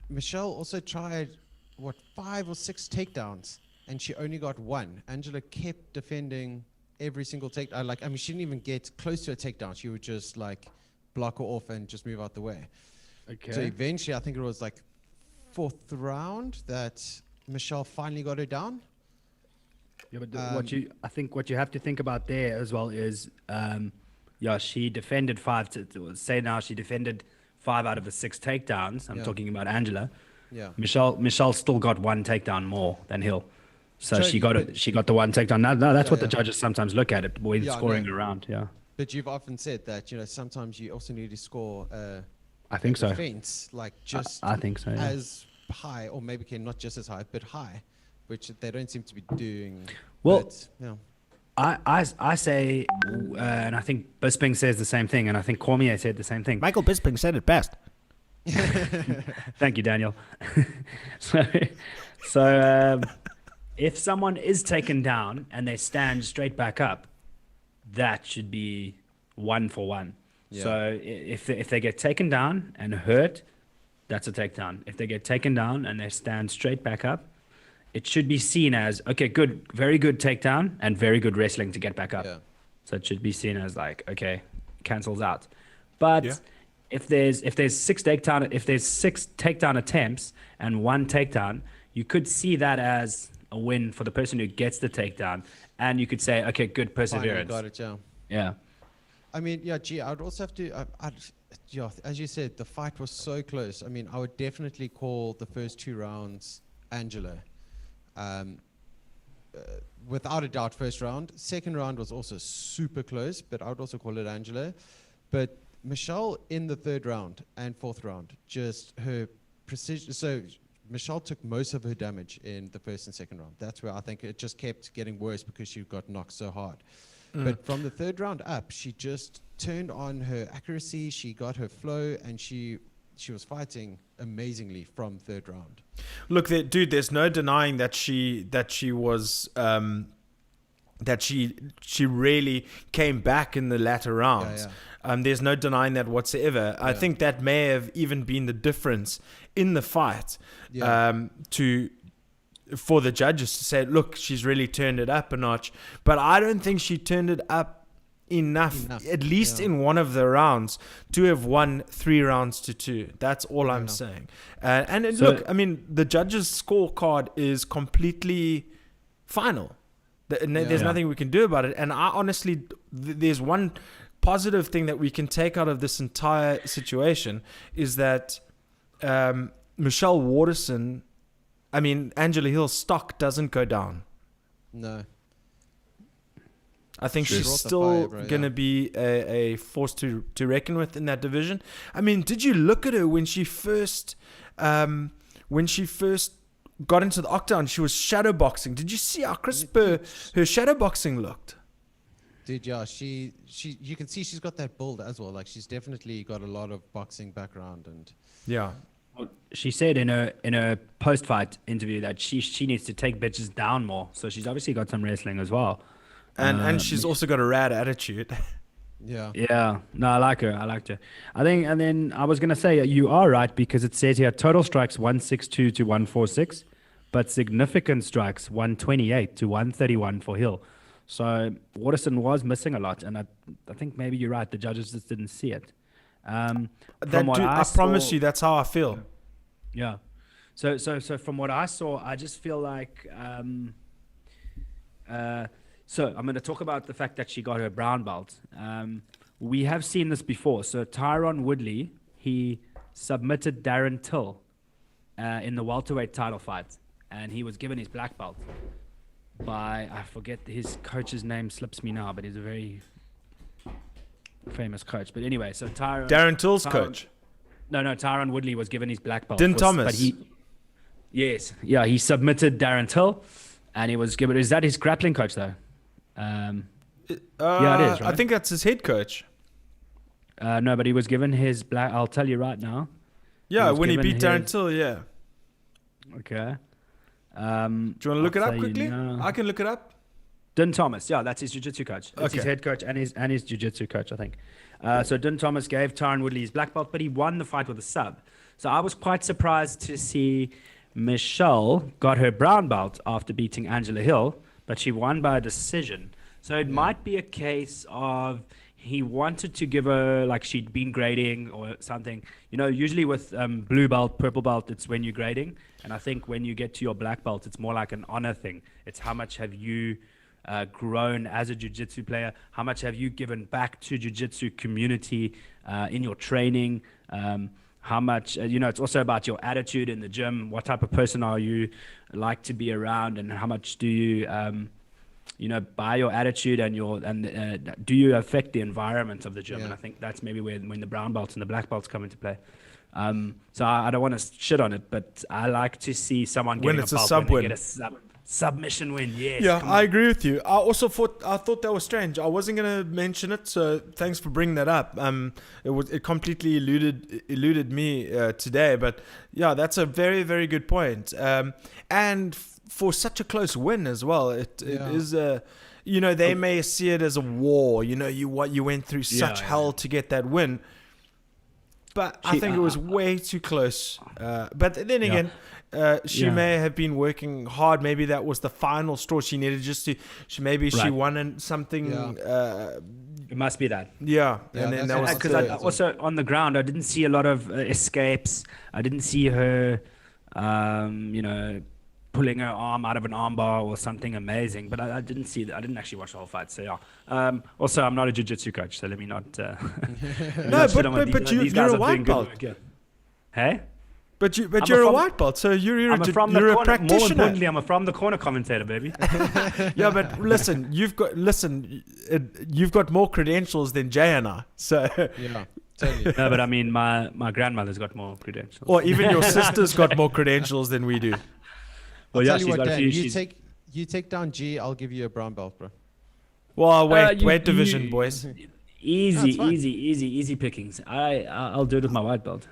Michelle also tried, 5 or 6 takedowns, and she only got 1. Angela kept defending every single takedown. She didn't even get close to a takedown. She would just, block her off and just move out the way. Okay. So eventually, I think it was, 4th round that Michelle finally got her down. Yeah, but I think what you have to think about there as well is... she defended 5. Say now she defended 5 out of the 6 takedowns. I'm talking about Angela. Yeah. Michelle still got 1 takedown more than Hill, so Totally, she got it. She got the 1 takedown. Now that's what the judges sometimes look at it when scoring around. Yeah. But you've often said that sometimes you also need to score. I think so. Defense I think so. Yeah. As high, or maybe not just as high, but high, which they don't seem to be doing. Well, but, I say, and I think Bisping says the same thing, and I think Cormier said the same thing. Michael Bisping said it best. Thank you, Daniel. so if someone is taken down and they stand straight back up, that should be 1 for 1. Yeah. So if they get taken down and hurt, that's a takedown. If they get taken down and they stand straight back up, it should be seen as, okay, good, very good takedown and very good wrestling to get back up. Yeah. So it should be seen as like, okay, cancels out. But Yeah. if there's six takedown attempts and one takedown, you could see that as a win for the person who gets the takedown, and you could say, okay, good Finally perseverance. got it, yeah. Yeah. I mean, yeah, gee, I would also have to, yeah, as you said, the fight was so close. I mean, I would definitely call the first 2 rounds Angela. Without a doubt, first round. Second round was also super close, but I would also call it Angela. But Michelle in the third round and fourth round, just her precision. So Michelle took most of her damage in the first and second round. That's where I think it just kept getting worse because she got knocked so hard. But from the third round up, she just turned on her accuracy. She got her flow, and she was fighting amazingly from third round. Look, dude, there's no denying that she was that she really came back in the latter rounds. Yeah. There's no denying that whatsoever. I think that may have even been the difference in the fight. For the judges to say, look, she's really turned it up a notch. But I don't think she turned it up enough. At least in one of the rounds, to have won 3 rounds to 2. That's all I'm saying. Look, I mean, the judges' scorecard is completely final. There's nothing we can do about it. And I honestly, there's one positive thing that we can take out of this entire situation is that Michelle Waterson, I mean, Angela Hill's stock doesn't go down. No. I think she's still going to be a force to reckon with in that division. I mean, did you look at her when she first got into the octagon? She was shadowboxing. Did you see how crisp her shadowboxing looked? Dude, yeah, she you can see she's got that build as well. Like, she's definitely got a lot of boxing background. And yeah. She said in her post-fight interview that she needs to take bitches down more. So she's obviously got some wrestling as well. And she's also got a rad attitude. Yeah. Yeah. No, I like her. I liked her. I think, and then I was going to say, you are right, because it says here total strikes 162 to 146, but significant strikes 128 to 131 for Hill. So Waterson was missing a lot. And I think maybe you're right. The judges just didn't see it. I promise you, that's how I feel. Yeah. So from what I saw, I just feel like, so I'm going to talk about the fact that she got her brown belt. We have seen this before. So Tyron Woodley, he submitted Darren Till in the welterweight title fight, and he was given his black belt by, I forget his coach's name, slips me now, but he's a very famous coach. But anyway, so Darren Till's coach. No, Tyron Woodley was given his black belt. Din Thomas. But he submitted Darren Till, and he was given. Is that his grappling coach though? Yeah, it is. Right? I think that's his head coach. No, but he was given his black. I'll tell you right now. Yeah, when he beat Darren Till. Yeah. Okay. Do you want to look it up quickly? I can look it up. Din Thomas, yeah, that's his jiu-jitsu coach. That's Okay. his head coach and his jiu-jitsu coach, I think. So Din Thomas gave Tyron Woodley his black belt, but he won the fight with a sub. So I was quite surprised to see Michelle got her brown belt after beating Angela Hill, but she won by a decision. So it might be a case of he wanted to give her, like she'd been grading or something. You know, usually with blue belt, purple belt, it's when you're grading. And I think when you get to your black belt, it's more like an honor thing. It's how much have you grown as a jiu-jitsu player? How much have you given back to jiu-jitsu community in your training? How much, it's also about your attitude in the gym. What type of person are you like to be around, and how much do you, by your attitude and do you affect the environment of the gym? Yeah. And I think that's maybe when the brown belts and the black belts come into play. So I don't want to shit on it, but I like to see someone When getting it's a a belt sub when win. they get a submission win. Yes. Yeah, come I on. agree with you. I thought that was strange. I wasn't gonna mention it, so thanks for bringing that up. It completely eluded me today, but yeah, that's a very, very good point. And for such a close win as well, it is a. They may see it as a war. You went through such hell to get that win. but I think it was way too close. But then again, she may have been working hard. Maybe that was the final straw. She needed just to. She won something. It must be that. Yeah, and then that was because also on the ground, I didn't see a lot of escapes. I didn't see her, pulling her arm out of an armbar or something amazing. But I didn't see that. I didn't actually watch the whole fight. So yeah. Also, I'm not a jiu-jitsu coach, so let me not. No, but you're a white belt. Hey. But you're a white belt, so you're a practitioner. More importantly, I'm from the corner commentator, baby. Yeah, but listen, you've got more credentials than Jay and I. So yeah, totally. No, but I mean, my grandmother's got more credentials. Or even your sister's got more credentials than we do. Well, yeah, she's got a few. You take down G, I'll give you a brown belt, bro. Well, weight division, boys. Easy pickings. I'll do it with my white belt.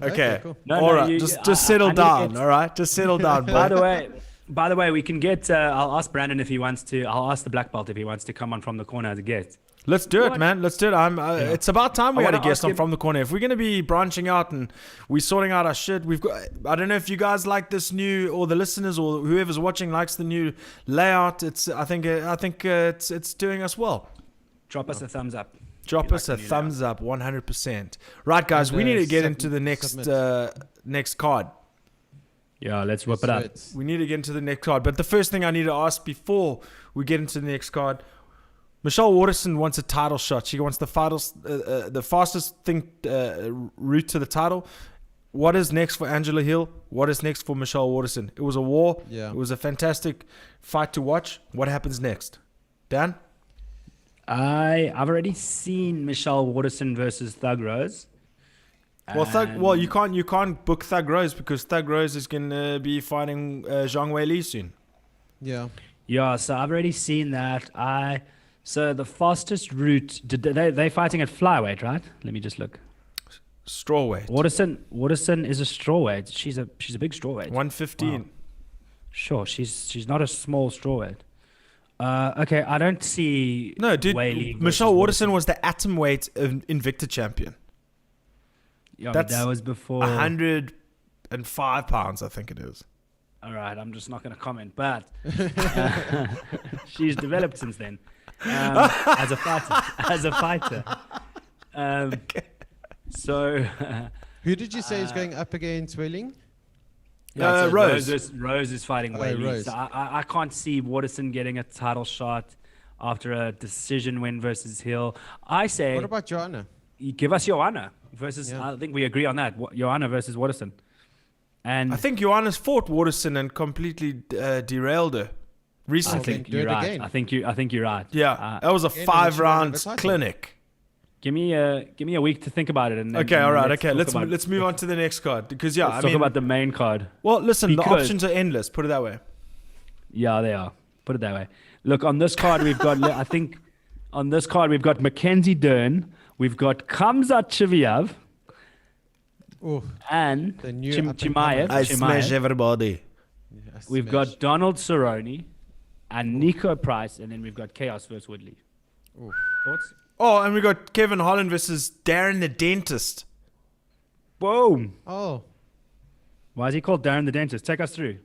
Okay. Cool. All right. Just settle down. All right. Just settle down. By the way, we can get. I'll ask Brandon if he wants to. I'll ask the black belt if he wants to come on from the corner as a guest. Let's do it, man. Let's do it. It's about time we had a guest on from the corner. If we're going to be branching out and we're sorting out our shit, we've got. I don't know if you guys like this new, or the listeners, or whoever's watching likes the new layout. I think it's doing us well. Drop us a thumbs up. Drop us a thumbs up, 100%. Right, guys, we need to get into the next card. Yeah, let's whip it up. We need to get into the next card. But the first thing I need to ask before we get into the next card, Michelle Waterson wants a title shot. She wants the fastest route to the title. What is next for Angela Hill? What is next for Michelle Waterson? It was a war. Yeah. It was a fantastic fight to watch. What happens next? Dan? I've already seen Michelle Waterson versus Thug Rose. Well, you can't book Thug Rose because Thug Rose is gonna be fighting Zhang Weili soon. Yeah. Yeah, so I've already seen that. So the fastest route, they fighting at flyweight, right? Let me just look. Strawweight. Waterson is a strawweight. She's a big strawweight. 115. Wow. Sure, she's not a small strawweight. Okay, I don't see. No, dude. Michelle Waterson was the atomweight Invicta champion. Yeah, but that was before 105 pounds, I think it is. All right, I'm just not going to comment, but she's developed since then as a fighter. Okay. So, who did you say is going up against Welling? Yeah, Rose. Rose is fighting Weili. Rose. So I can't see Waterson getting a title shot after a decision win versus Hill. I say. What about Joanna? Give us Joanna versus. Yeah. I think we agree on that. Joanna versus Waterson. And I think Joanna's fought Waterson and completely derailed her recently. I think you're right. I think you're right. Yeah, that was a 5-round clinic. Give me a week to think about it. And okay, all right. Okay, let's move on to the next card because let's talk about the main card. Well, listen, the options are endless. Put it that way. Yeah, they are. Put it that way. Look, on this card we've got. I think on this card we've got Mackenzie Dern, we've got Khamzat Chimaev, and Chimaev. I smash everybody. Yeah, we've got Donald Cerrone and Nico Price, and then we've got Chaos versus Woodley. Thoughts? Oh, and we got Kevin Holland versus Darren the Dentist. Boom. Oh. Why is he called Darren the Dentist? Take us through.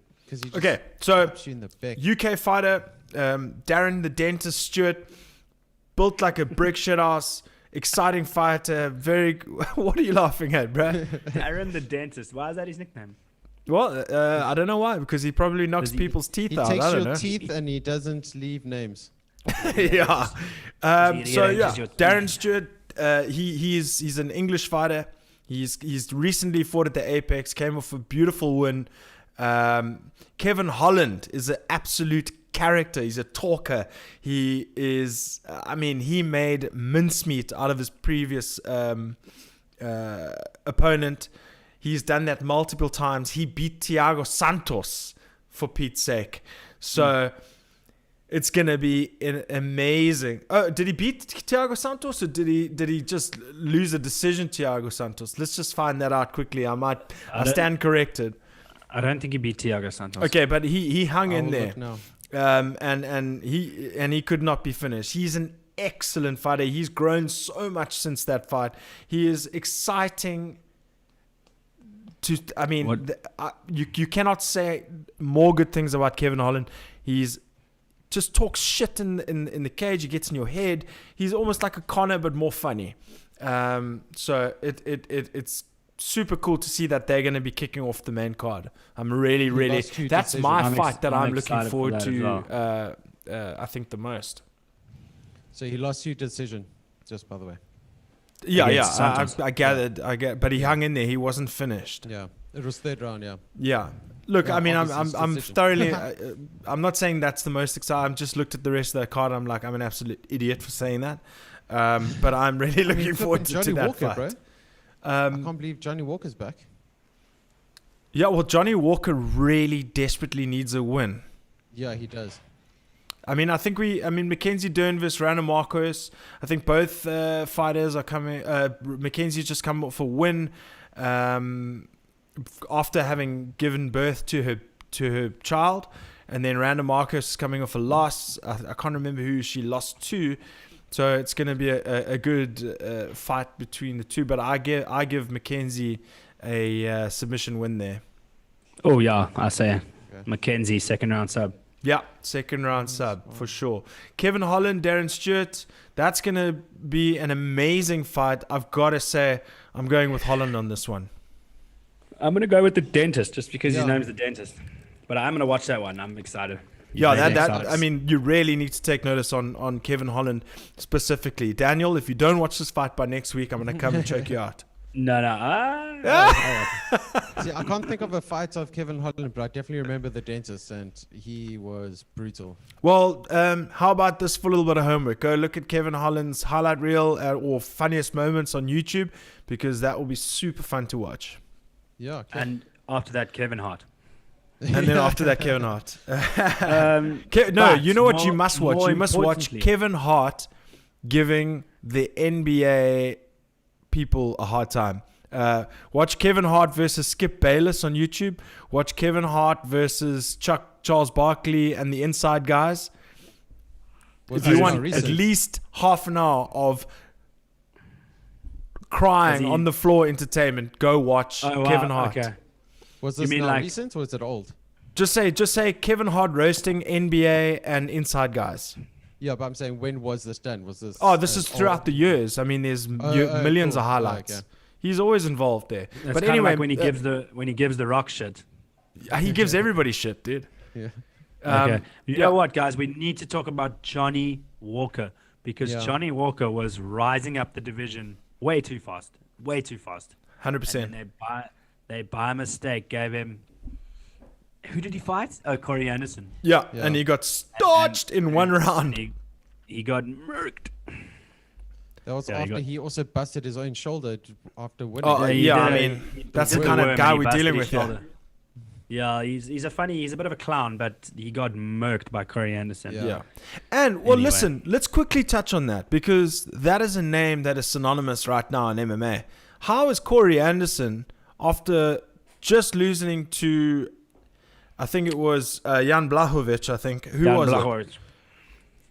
Okay, so you in the back. UK fighter, Darren the Dentist Stewart, built like a brick shit ass, exciting fighter, very... What are you laughing at, bro? Darren the Dentist. Why is that his nickname? Well, I don't know why, because he probably knocks people's teeth out. He takes I don't your know. teeth and he doesn't leave names. Yeah. Darren Stewart, he's an English fighter. He's recently fought at the Apex, came off a beautiful win. Kevin Holland is an absolute character. He's a talker. He is, he made mincemeat out of his previous opponent. He's done that multiple times. He beat Thiago Santos, for Pete's sake. So it's gonna be amazing. Oh, did he beat Thiago Santos, or did he just lose a decision, Thiago Santos? Let's just find that out quickly. I stand corrected. I don't think he beat Thiago Santos. Okay, but he hung in there. No. And he could not be finished. He's an excellent fighter. He's grown so much since that fight. He is exciting. You cannot say more good things about Kevin Holland. He's just talks shit in the cage. He gets in your head. He's almost like a Connor, but more funny. So it's super cool to see that they're going to be kicking off the main card. I'm really that's my fight that I'm looking forward to. Well. I think the most. So he lost you decision, just by the way. Yeah. I gathered. But he hung in there. He wasn't finished. Yeah, it was third round. Yeah. Yeah. Look, Yeah, I mean, obviously I'm it's decision. thoroughly. I'm not saying that's the most exciting. I've just looked at the rest of the card. I'm like, I'm an absolute idiot for saying that. But I'm really looking forward to Johnny that Walker, fight. bro. I can't believe Johnny Walker's back. Yeah, well, Johnny Walker really desperately needs a win. Yeah, he does. I mean, Mackenzie Dern versus Random Marcos. I think both fighters are coming. Mackenzie's just come up for a win after having given birth to her child, and then Random Marcos is coming off a loss. I can't remember who she lost to, so it's going to be a good fight between the two. But I give Mackenzie a submission win there. Oh yeah, I say Mackenzie second round sub. Yeah, second round sub for sure. Kevin Holland, Darren Stewart. That's going to be an amazing fight. I've got to say, I'm going with Holland on this one. I'm going to go with the dentist just because his name's the dentist. But I'm going to watch that one. I'm excited. Yeah, I mean, you really need to take notice on Kevin Holland specifically. Daniel, if you don't watch this fight by next week, I'm going to come and choke you out. No. See, I can't think of a fight of Kevin Holland, but I definitely remember the dentist, and he was brutal. Well, how about this for a little bit of homework? Go look at Kevin Holland's highlight reel or funniest moments on YouTube, because that will be super fun to watch. Yeah. Okay. And after that, Kevin Hart. And then after that, Kevin Hart. But you know what you must watch? more You must watch importantly- Kevin Hart giving the NBA people a hard time. Watch Kevin Hart versus Skip Bayless on YouTube. Watch Kevin Hart versus Charles Barkley and the Inside Guys. Was If you this want now recent? at least half an hour of crying Does he- on the floor entertainment, go watch Oh, wow, Kevin Hart. Okay. Was You this mean now like- recent or is it old? Just say Kevin Hart roasting NBA and Inside Guys. Yeah, but I'm saying, when was this done? Was this? Oh, this is throughout the years. I mean, there's millions cool. of highlights. Oh, okay. He's always involved there. That's But kinda anyway, like when he gives the rock shit. he gives everybody shit, dude. Yeah. Okay. You know what, guys? We need to talk about Johnny Walker, because Yeah. Johnny Walker was rising up the division way too fast. 100%. And they by mistake gave him. Who did he fight? Oh, Corey Anderson. Yeah, Yeah. and he got starched in one round. He got murked. That was Yeah, he after got- he also busted his own shoulder after winning. Oh, he yeah, did I a- mean, he that's did the a kind of worm guy and he we're busted dealing his with here. shoulder. Yeah, he's a bit of a clown, but he got murked by Corey Anderson. Yeah. And, well, Anyway. listen, let's quickly touch on that, because that is a name that is synonymous right now in MMA. How is Corey Anderson, after just losing to, I think it was Jan Blachowicz, I think. Who Jan was it? Blachowicz.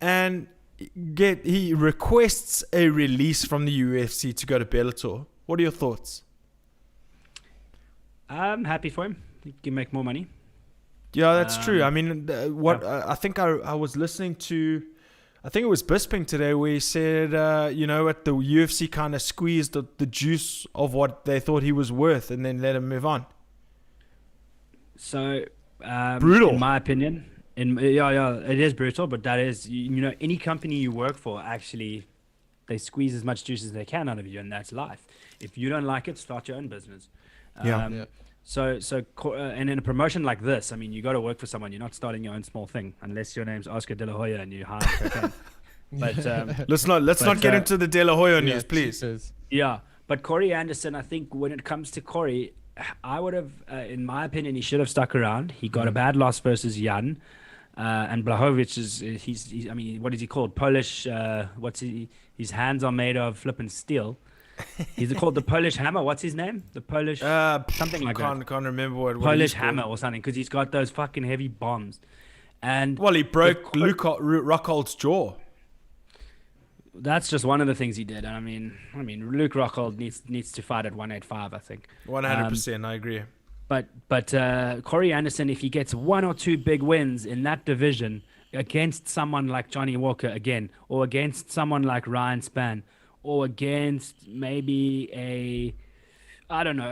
And he requests a release from the UFC to go to Bellator. What are your thoughts? I'm happy for him. He can make more money. Yeah, that's true. I mean, I think I was listening to, I think it was Bisping today, where he said, at the UFC kind of squeezed the juice of what they thought he was worth and then let him move on. So, Brutal. in my opinion. It is brutal, but that is, any company you work for, actually, they squeeze as much juice as they can out of you, and that's life. If you don't like it, start your own business. Yeah. So, and in a promotion like this, I mean, you got to work for someone. You're not starting your own small thing, unless your name's Oscar De La Hoya and you hire cocaine. But Let's not get into the De La Hoya news, please. cheapers. yeah, but Corey Anderson, I think when it comes to Corey, I would have, in my opinion, he should have stuck around. He got a bad loss versus Jan. And Blachowicz he's I mean, what is he called? Polish, his hands are made of flipping steel. He's called the Polish Hammer. What's his name? The Polish, something like that. Can't remember what Polish he's called. Hammer or something, because he's got those fucking heavy bombs. And Well, he broke Rockhold's jaw. That's just one of the things he did. And I mean, Luke Rockhold needs to fight at 185, I think. 100%, I agree. But Corey Anderson, if he gets one or two big wins in that division against someone like Johnny Walker again, or against someone like Ryan Spann, or against maybe a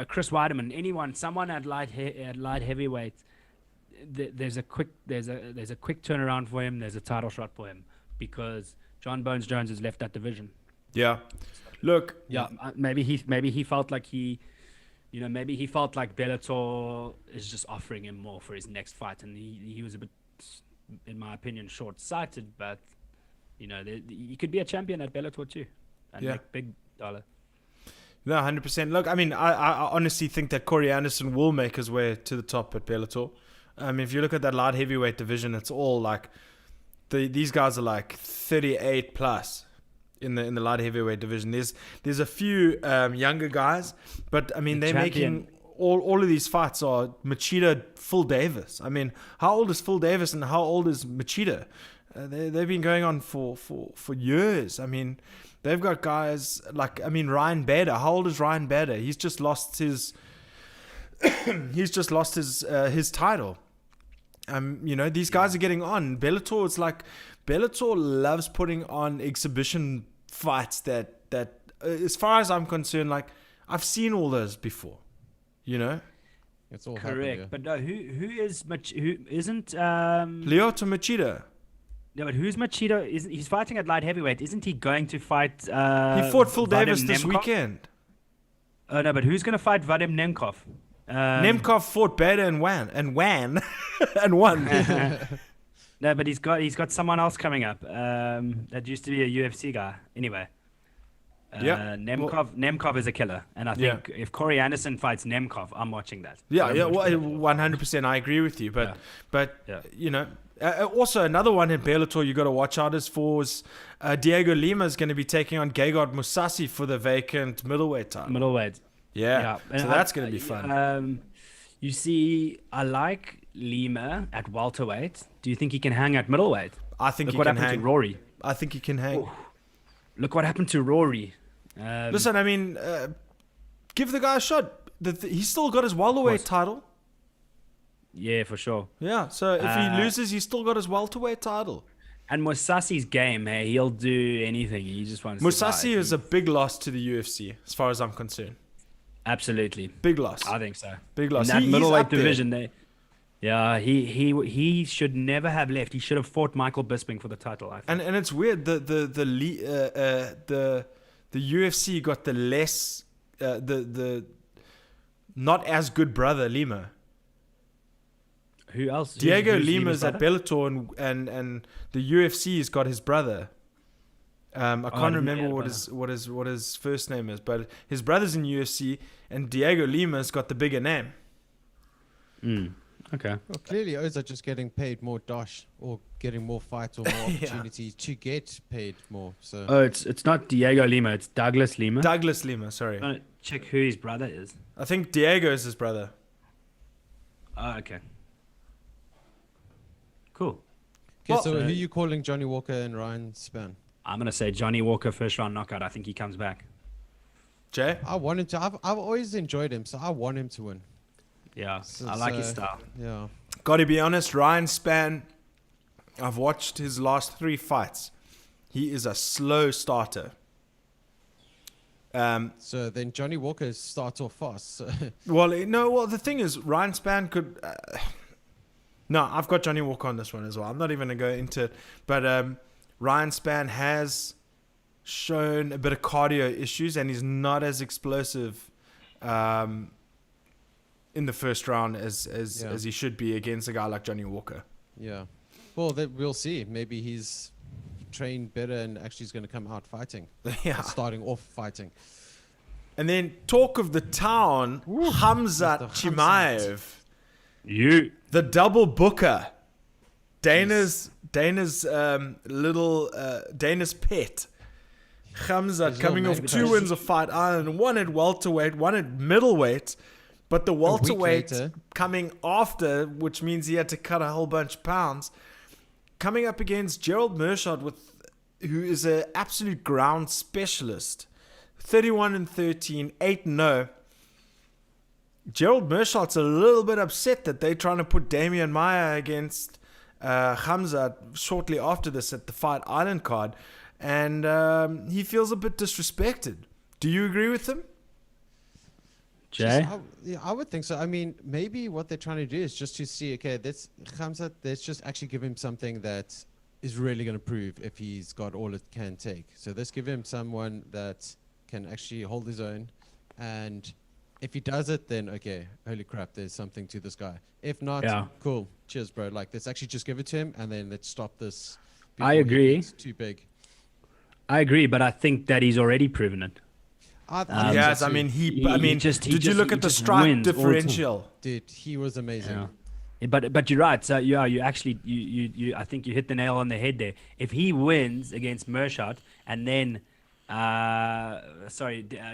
Chris Weidman, someone at light heavyweight, there's a quick turnaround for him. There's a title shot for him because John Bones Jones has left that division. Yeah, look. Yeah, maybe he felt like maybe he felt like Bellator is just offering him more for his next fight, and he was a bit, in my opinion, short-sighted. But he could be a champion at Bellator too, and make big dollar. No, 100%. Look, I mean, I honestly think that Corey Anderson will make his way to the top at Bellator. If you look at that light heavyweight division, it's all like these guys are like 38 plus in the light heavyweight division. There's a few younger guys, but I mean they're making all of these fights are Machida, Phil Davis. I mean, how old is Phil Davis and how old is Machida? They've been going on for years. I mean, they've got guys like Ryan Bader. How old is Ryan Bader? He's just lost his his title. These guys are getting on. Bellator, it's like Bellator loves putting on exhibition fights that as far as I'm concerned, like I've seen all those before. It's all correct. happened, yeah. But no, who isn't Lyoto Machida. No, but who's Machida? He's fighting at light heavyweight? Isn't he going to fight? He fought Phil Davis this weekend. Oh no, but who's going to fight Vadim Nemkov? Nemkov fought Bader and won. and won. No, but he's got someone else coming up. That used to be a UFC guy. Anyway, Nemkov is a killer, and I think if Corey Anderson fights Nemkov, I'm watching that. Yeah, 100%. I agree with you, but also another one in Bellator you got to watch out is Diego Lima is going to be taking on Gegard Mousasi for the vacant middleweight title. Middleweight. Yeah. So that's going to be fun. You see, I like Lima at welterweight. Do you think he can hang at middleweight? I think Look what happened to Rory. I think he can hang. Ooh. Look what happened to Rory. Listen, I mean, give the guy a shot. He's still got his welterweight title. Yeah, for sure. Yeah, so if he loses, he's still got his welterweight title. And Mousasi's game, hey, he'll do anything. He just wants to Mousasi is a big loss to the UFC, as far as I'm concerned. Absolutely. Big loss. I think so. Big loss. In that middleweight division, he should never have left. He should have fought Michael Bisping for the title, I think. And it's weird, the UFC got the less, the not as good brother, Lima. Who else? Diego Lima's at Bellator, and the UFC's got his brother. I can't remember what his first name is, but his brother's in UFC, and Diego Lima's got the bigger name. Okay. Well, clearly, O's are just getting paid more dosh, or getting more fights, or more opportunities to get paid more. So. Oh, it's not Diego Lima. It's Douglas Lima. Douglas Lima. Sorry. Check who his brother is. I think Diego is his brother. Oh, okay. Cool. Okay, so who are you calling Johnny Walker and Ryan Spann? I'm gonna say Johnny Walker first round knockout. I think he comes back. Jay? I want him to. I've always enjoyed him, so I want him to win. Yeah, I like his style. Yeah. Got to be honest, Ryan Spann, I've watched his last 3 fights. He is a slow starter. So then Johnny Walker starts off fast. So. Well, the thing is, Ryan Spann could... no, I've got Johnny Walker on this one as well. I'm not even going to go into it. But Ryan Spann has shown a bit of cardio issues, and he's not as explosive in the first round as he should be against a guy like Johnny Walker. Yeah. Well, we'll see. Maybe he's trained better and actually is going to come out fighting. Yeah. Starting off fighting. And then talk of the town, Khamzat Chimaev. The double booker. Dana's little Dana's pet. Khamzat coming off 2 wins of Fight Island, 1 at welterweight, 1 at middleweight. But the welterweight coming after, which means he had to cut a whole bunch of pounds, coming up against Gerald Meerschaert with who is an absolute ground specialist. 31-13, 8-0. Gerald Mershott's a little bit upset that they're trying to put Damian Maya against Hamza shortly after this at the Fight Island card. And he feels a bit disrespected. Do you agree with him? Jay? I would think so. I mean, maybe what they're trying to do is just to see, okay, Hamza, let's just actually give him something that is really going to prove if he's got all it can take. So let's give him someone that can actually hold his own. And if he does it, then, okay, holy crap, there's something to this guy. If not, cool. Cheers, bro. Like, let's actually just give it to him, and then let's stop this. I agree. It's too big. I agree, but I think that he's already proven it. Yes, I mean, did you look at the strike differential? Dude, he was amazing. Yeah. But you're right. So you actually I think you hit the nail on the head there. If he wins against Mershot and then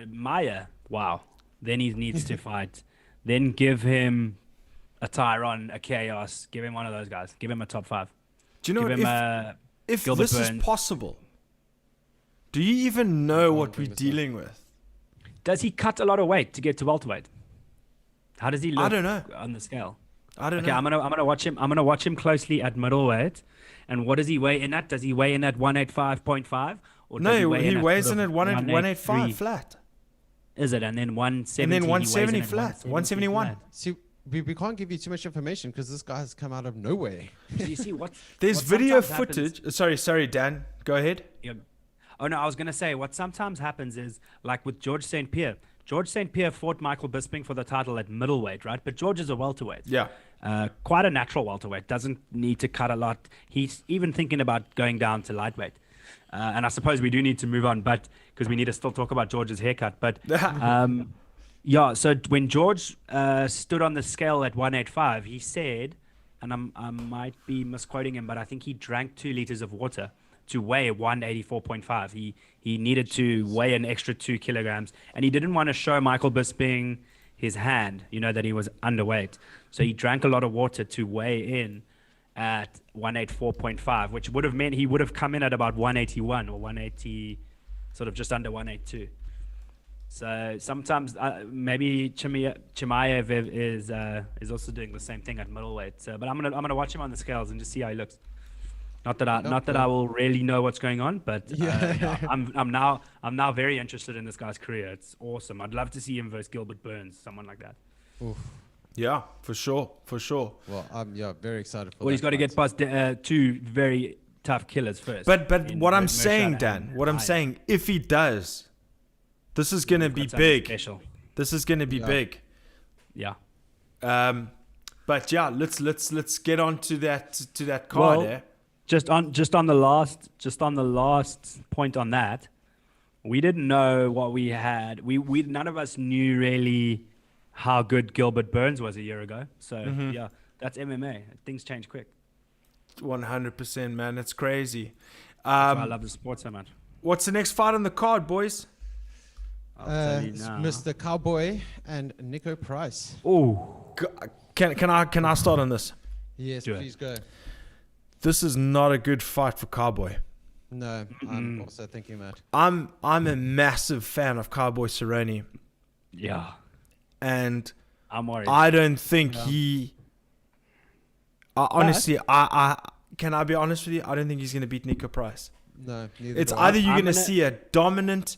Maya, wow, then he needs to fight. Then give him a Tyron, a Chaos. Give him one of those guys. Give him a top 5. Do you know if Gilbert this Burns. is possible? Do you even know what we're dealing with? Does he cut a lot of weight to get to welterweight? How does he look I don't know. on the scale? I don't Okay, know. I'm gonna watch him. I'm gonna watch him closely at middleweight. And what does he weigh in at? Does he weigh in at 185.5? Or does No, weigh he weighs in at 185 185 flat. Is it? And then 170. And then he weighs 170 in at flat. 171. flat. See, we can't give you too much information because this guy has come out of nowhere. So you see what? There's what video sometimes happens- footage. Sorry, Dan. Go ahead. Yeah. Oh no, I was gonna say what sometimes happens is like with George St. Pierre. George St. Pierre fought Michael Bisping for the title at middleweight, right? But George is a welterweight. Yeah. Quite a natural welterweight. Doesn't need to cut a lot. He's even thinking about going down to lightweight. And I suppose we do need to move on, but because we need to still talk about George's haircut. But so when George stood on the scale at 185, he said, and I might be misquoting him, but I think he drank 2 liters of water to weigh 184.5. He needed to weigh an extra 2 kilograms, and he didn't want to show Michael Bisping his hand, that he was underweight. So he drank a lot of water to weigh in at 184.5, which would have meant he would have come in at about 181 or 180, sort of just under 182. So sometimes maybe Chimaev is also doing the same thing at middleweight. But I'm gonna watch him on the scales and just see how he looks. Not that I will really know what's going on, but I'm now very interested in this guy's career. It's awesome. I'd love to see him versus Gilbert Burns, someone like that. Oof. Yeah, for sure. Well, I'm very excited for Well, he's got to get past 2 very tough killers first. But what I'm saying, Dan, saying, if he does, this is going to be big. Special. This is going to be big. Yeah. But yeah, let's get on to that card. Well, just on the last point on that, we didn't know what we had. We none of us knew really how good Gilbert Burns was a year ago. So yeah, that's MMA. Things change quick. 100%, man. It's crazy. That's why I love the sport so much. What's the next fight on the card, boys? I'll tell you now. Mr. Cowboy and Nico Price. Oh, Can I start on this? Yes, Do it. please go. This is not a good fight for Cowboy. No, I'm also thinking that. I'm a massive fan of Cowboy Cerrone, yeah. and I'm worried. I don't think he. Honestly, I can I be honest with you? I don't think he's going to beat Nico Price. No, neither It's do I. either you're going to see a dominant,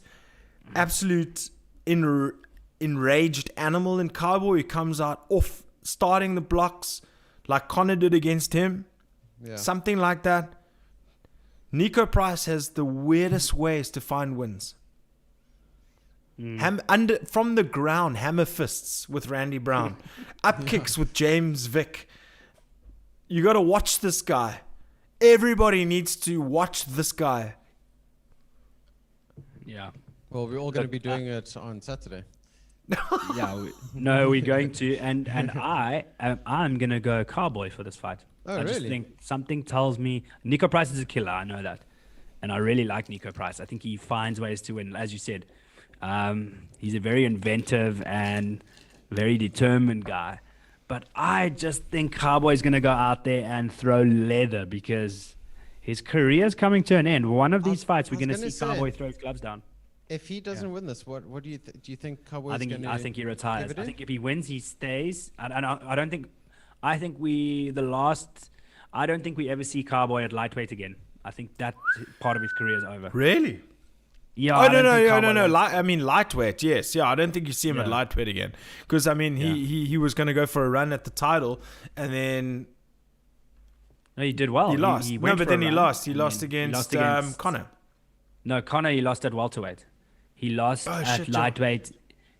absolute enraged animal in Cowboy who comes out off starting the blocks like Conor did against him, something like that. Nico Price has the weirdest ways to find wins. From the ground, hammer fists with Randy Brown, up kicks with James Vick. You got to watch this guy. Everybody needs to watch this guy. Yeah. Well, we're all going to be doing it on Saturday. Yeah. We're going to, and I'm gonna go Cowboy for this fight. Oh, I just really? think something tells me Nico Price is a killer. I know that, and I really like Nico Price. I think he finds ways to win, as you said. He's a very inventive and very determined guy. But I just think Cowboy's gonna go out there and throw leather because His career's coming to an end. One of these fights, we're I was going to gonna see say, Cowboy throw his gloves down. If he doesn't win this, what do you do? You think Cowboy's going to? I think he retires. give it I in? think if he wins, he stays. I don't think. I think we I don't think we ever see Cowboy at lightweight again. I think that part of his career is over. Really? Yeah. Oh, I don't think no. Cowboy- I mean, lightweight, yes. Yeah, I don't think you see him at Yeah. lightweight again. Because, I mean, he was going to go for a run at the title, and then No, he did well. he lost. He No, went but for a then he run, lost. He and lost then against, Connor. No, Connor, he lost at welterweight. He lost Oh, at shit, yeah. lightweight.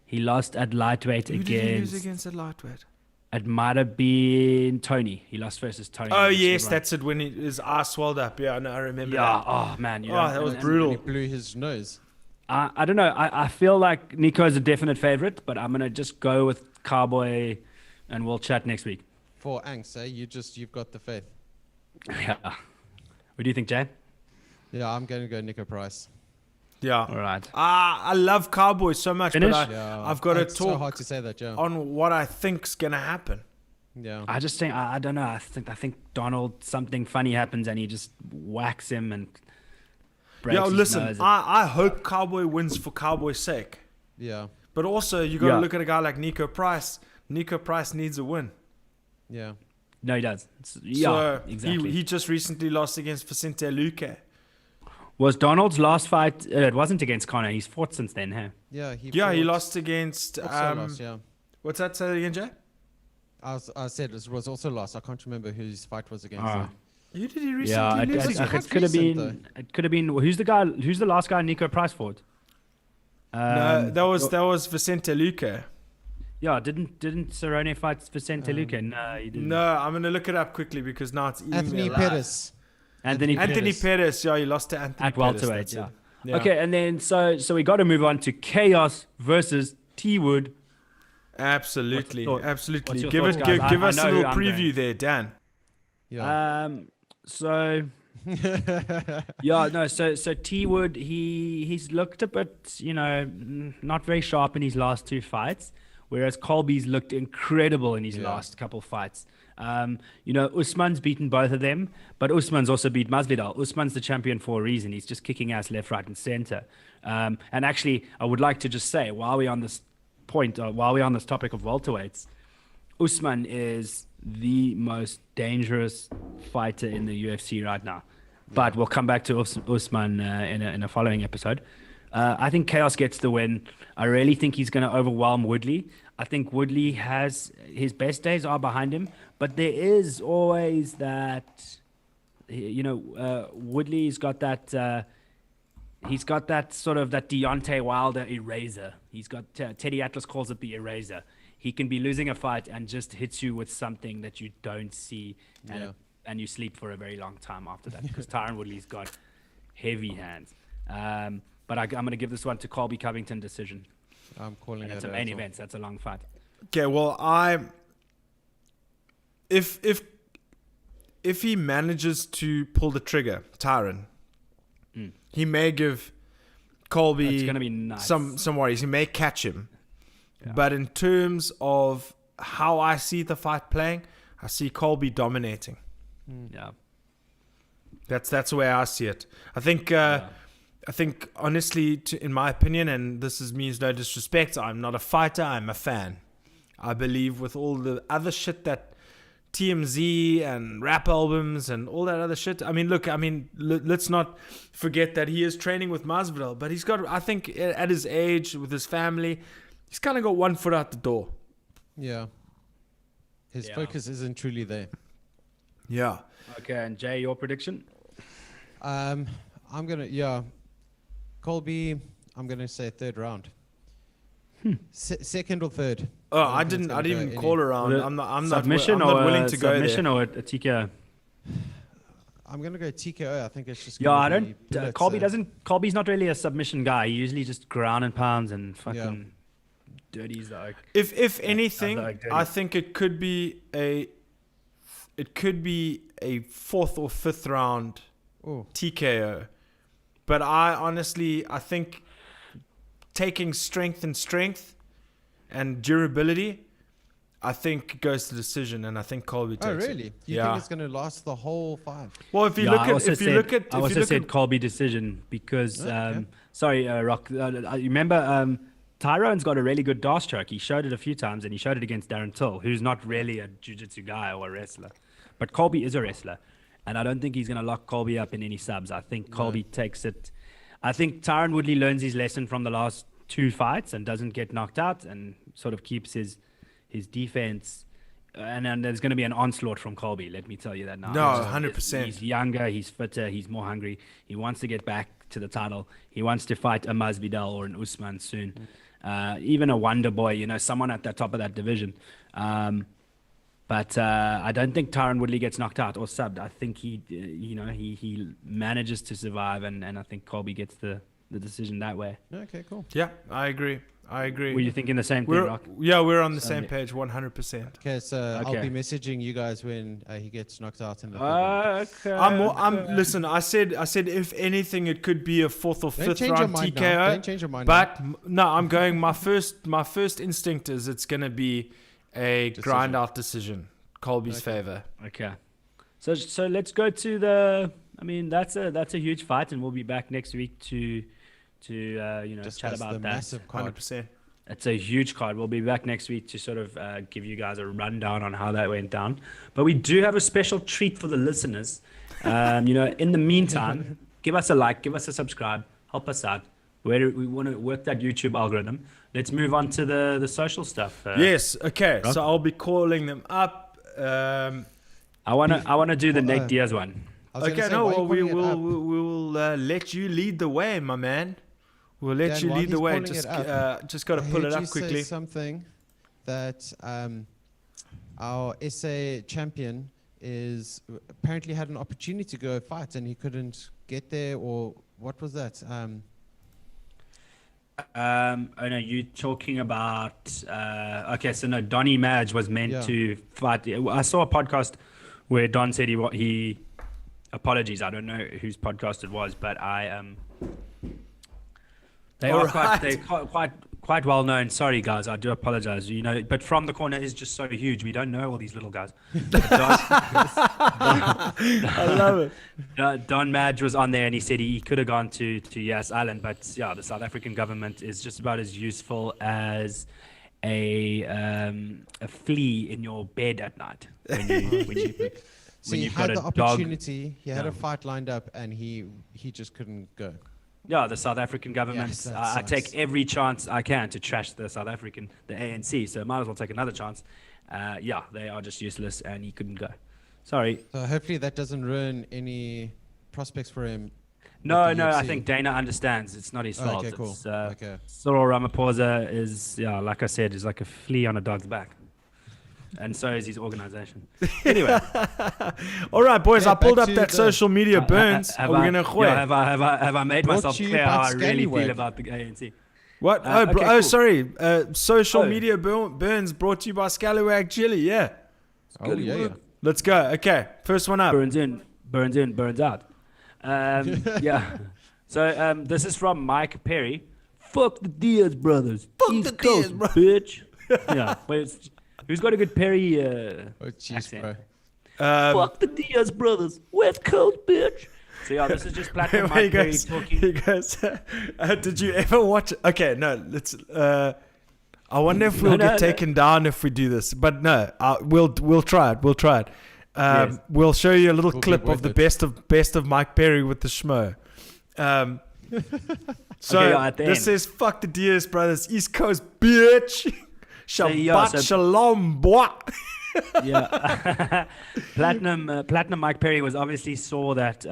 He lost at lightweight Who did he lose against. against at lightweight? It might have been Tony. He lost versus Tony. Oh, which yes, everyone- that's it, when his eye swelled up. Yeah, no, I remember Yeah. that. Oh man. You Oh, know, that was and- brutal. He blew his nose. I don't know. I feel like Nico is a definite favorite, but I'm gonna just go with Cowboy, and we'll chat next week. For angst, eh? You've got the faith. Yeah. What do you think, Jay? Yeah, I'm going to go Nico Price. Yeah. All right. I love Cowboys so much, Finish? but Yeah, I've got to it's so hard talk to say that, yeah. on what I think's going to happen. Yeah. I just think I don't know. I think Donald, something funny happens and he just whacks him and breaks Yeah, his listen, nose. I hope Cowboy wins for Cowboy's sake. Yeah. But also, you got to Yeah. look at a guy like Nico Price. Nico Price needs a win. Yeah. No, he does. Yeah, So exactly. he just recently lost against Vicente Luque. Was Donald's last fight? It wasn't against Connor. He's fought since then. Hey. Yeah, he Yeah, he fought- lost against. also lost, yeah. What's that? Say that again, Jay? I said it was also lost. I can't remember whose fight was against. Ah. though. Who did he recently Yeah, lose It's against? quite it could have recent, been. It could have been. Who's the guy? Who's the last guy Nico Price fought? No, that was Vicente Luque. Yeah, didn't Cerrone fight Vicente Luque? No, he didn't. No, I'm going to look it up quickly because now it's eating Anthony me alive. Pettis. Anthony Pettis, yeah, he lost to Anthony at Pettis. welterweight. that's Yeah. it. Yeah. Okay, and then so we got to move on to Chaos versus T Wood. Absolutely, What's your absolutely. thoughts, Give guys? give I us a know who little I'm preview going. there, Dan. Yeah. So yeah, no. So T Wood, he's looked a bit, not very sharp in his last two fights, whereas Colby's looked incredible in his last couple fights. Usman's beaten both of them, but Usman's also beat Masvidal. Usman's the champion for a reason. He's just kicking ass left, right, and center. And actually, I would like to just say, while we're on this topic of welterweights, Usman is the most dangerous fighter in the UFC right now. But we'll come back to Usman in a following episode. I think Chaos gets the win. I really think he's going to overwhelm Woodley. I think Woodley has his best days are behind him, but there is always that, Woodley's got that. He's got that sort of that Deontay Wilder eraser. He's got Teddy Atlas calls it the eraser. He can be losing a fight and just hits you with something that you don't see, and you sleep for a very long time after that because Tyron Woodley's got heavy hands. But I'm going to give this one to Colby Covington decision. I'm calling And it it's a as main well. event. So that's a long fight. Okay, well, if he manages to pull the trigger, Tyron, he may give Colby It's going to be nice. some worries. He may catch him. Yeah. But in terms of how I see the fight playing, I see Colby dominating. Yeah. That's the way I see it. I think honestly, in my opinion, and this means no disrespect, I'm not a fighter, I'm a fan. I believe with all the other shit that TMZ and rap albums and all that other shit. Let's not forget that he is training with Masvidal, but he's got, I think at his age, with his family, he's kind of got one foot out the door. Yeah. His Yeah. focus isn't truly there. Yeah. Okay, and Jay, your prediction? I'm Colby, I'm gonna say third round. Second or third. Oh, I I don't think didn't it's gonna even go call any- around. I'm not submission I'm not or willing to go submission there. or a TKO? I'm gonna go TKO. I think it's just. Yeah, I gonna don't. be bullets, Colby's not really a submission guy. He usually just ground and pounds and fucking dirties the oak. If anything, like dirty. I think it could be a fourth or fifth round Oh, TKO. But I think taking strength and durability, I think it goes to decision, and I think Colby takes Oh, really? it. You think it's going to last the whole 5? Well, if you Yeah, look I at, also if you said- look at, I if also you look said at, Colby decision because, Okay. sorry, Rock. You remember Tyrone's got a really good dart stroke. He showed it a few times, and he showed it against Darren Till, who's not really a jiu-jitsu guy or a wrestler. But Colby is a wrestler, and I don't think he's going to lock Colby up in any subs. I think Colby takes it. I think Tyrone Woodley learns his lesson from the last 2 fights and doesn't get knocked out and sort of keeps his defense. And then there's going to be an onslaught from Colby. Let me tell you that now. No, He's- 100%. He's younger. He's fitter. He's more hungry. He wants to get back to the title. He wants to fight a Masvidal or an Usman soon. Even a Wonder Boy, someone at the top of that division. But I don't think Tyron Woodley gets knocked out or subbed. I think he manages to survive, and I think Colby gets the decision that way. Okay, cool. yeah, I agree. Were you thinking the same thing, We're Rock? we're on the same page, 100%. Okay, so I'll Okay. be messaging you guys when he gets knocked out in the Okay. Listen. I said if anything, it could be a 4th or 5th Don't change your round mind now. TKO. Don't change your mind now. But no, I'm going. My first instinct is it's gonna be a grind out decision, Colby's favor. Okay. So let's go to the. I mean, that's a huge fight, and we'll be back next week to chat Discuss about the that. massive card. 100%. It's a huge card. We'll be back next week to sort of give you guys a rundown on how that went down. But we do have a special treat for the listeners. In the meantime, give us a like, give us a subscribe, help us out. We want to work that YouTube algorithm. Let's move on to the social stuff. Yes. Okay. Rob? So I'll be calling them up. I wanna do the Nate Diaz one. I was gonna Okay. say, No. why are you Well, we calling it will. up? We will let you lead the way, my man. We'll let Dan, you while lead the he's way. calling Just it up, just got to I pull heard it up you say quickly. something that our SA champion is apparently had an opportunity to go fight and he couldn't get there, or what was that? Oh no, you talking about? Okay, so no, Donny Madge was meant Yeah. to fight. I saw a podcast where Don said he apologies. I don't know whose podcast it was, but they are quite well known. Sorry guys, I do apologize. But From the Corner is just so huge. We don't know all these little guys. I love it. Don Madge was on there and he said he could have gone to Yas Island, but yeah, the South African government is just about as useful as a flea in your bed at night when you So when he you've had got the a dog. opportunity, he had Yeah. a fight lined up, and he just couldn't go. Yeah, the South African government. Yes, that I take sucks. every chance I can to trash the ANC. So might as well take another chance. Yeah, they are just useless, and he couldn't go. Sorry. So hopefully that doesn't ruin any prospects for him. No, with the I UFC. think Dana understands. It's not his Oh, fault. okay, cool. It's, Okay. Cyril Ramaphosa is, yeah, like I said, is like a flea on a dog's back. And so is his organization. Anyway, All right, boys. Yeah, I pulled back up to that the- social media burns. Are we gonna quit? have I made Brought myself to you clear by how I really Scallywag. feel about the ANC? What? okay, cool. Sorry. Social Oh. media burns brought to you by Scallywag Chili. Yeah. Oh, yeah. Let's go. Okay. First one up. Burns in, burns out. Yeah. So this is from Mike Perry. Fuck the Diaz brothers. Fuck East the Diaz Coast, bitch. Yeah. Who's got a good Perry Oh, jeez, accent? bro. Fuck the Diaz brothers. West Coast, bitch. So yeah, this is just Platinum Where he Mike Perry goes, talking. he goes, did you ever watch? Okay, no, let's. I wonder if we'll get taken down if we do this, but no, we'll try it. We'll try it. Yes. We'll show you a little Will be clip of worth the it. best of Mike Perry with the schmo. So Okay, at the this end. says, "Fuck the Diaz brothers, East Coast bitch." Shabbat yeah, so- shalom, boy. Yeah. Platinum Mike Perry was obviously saw that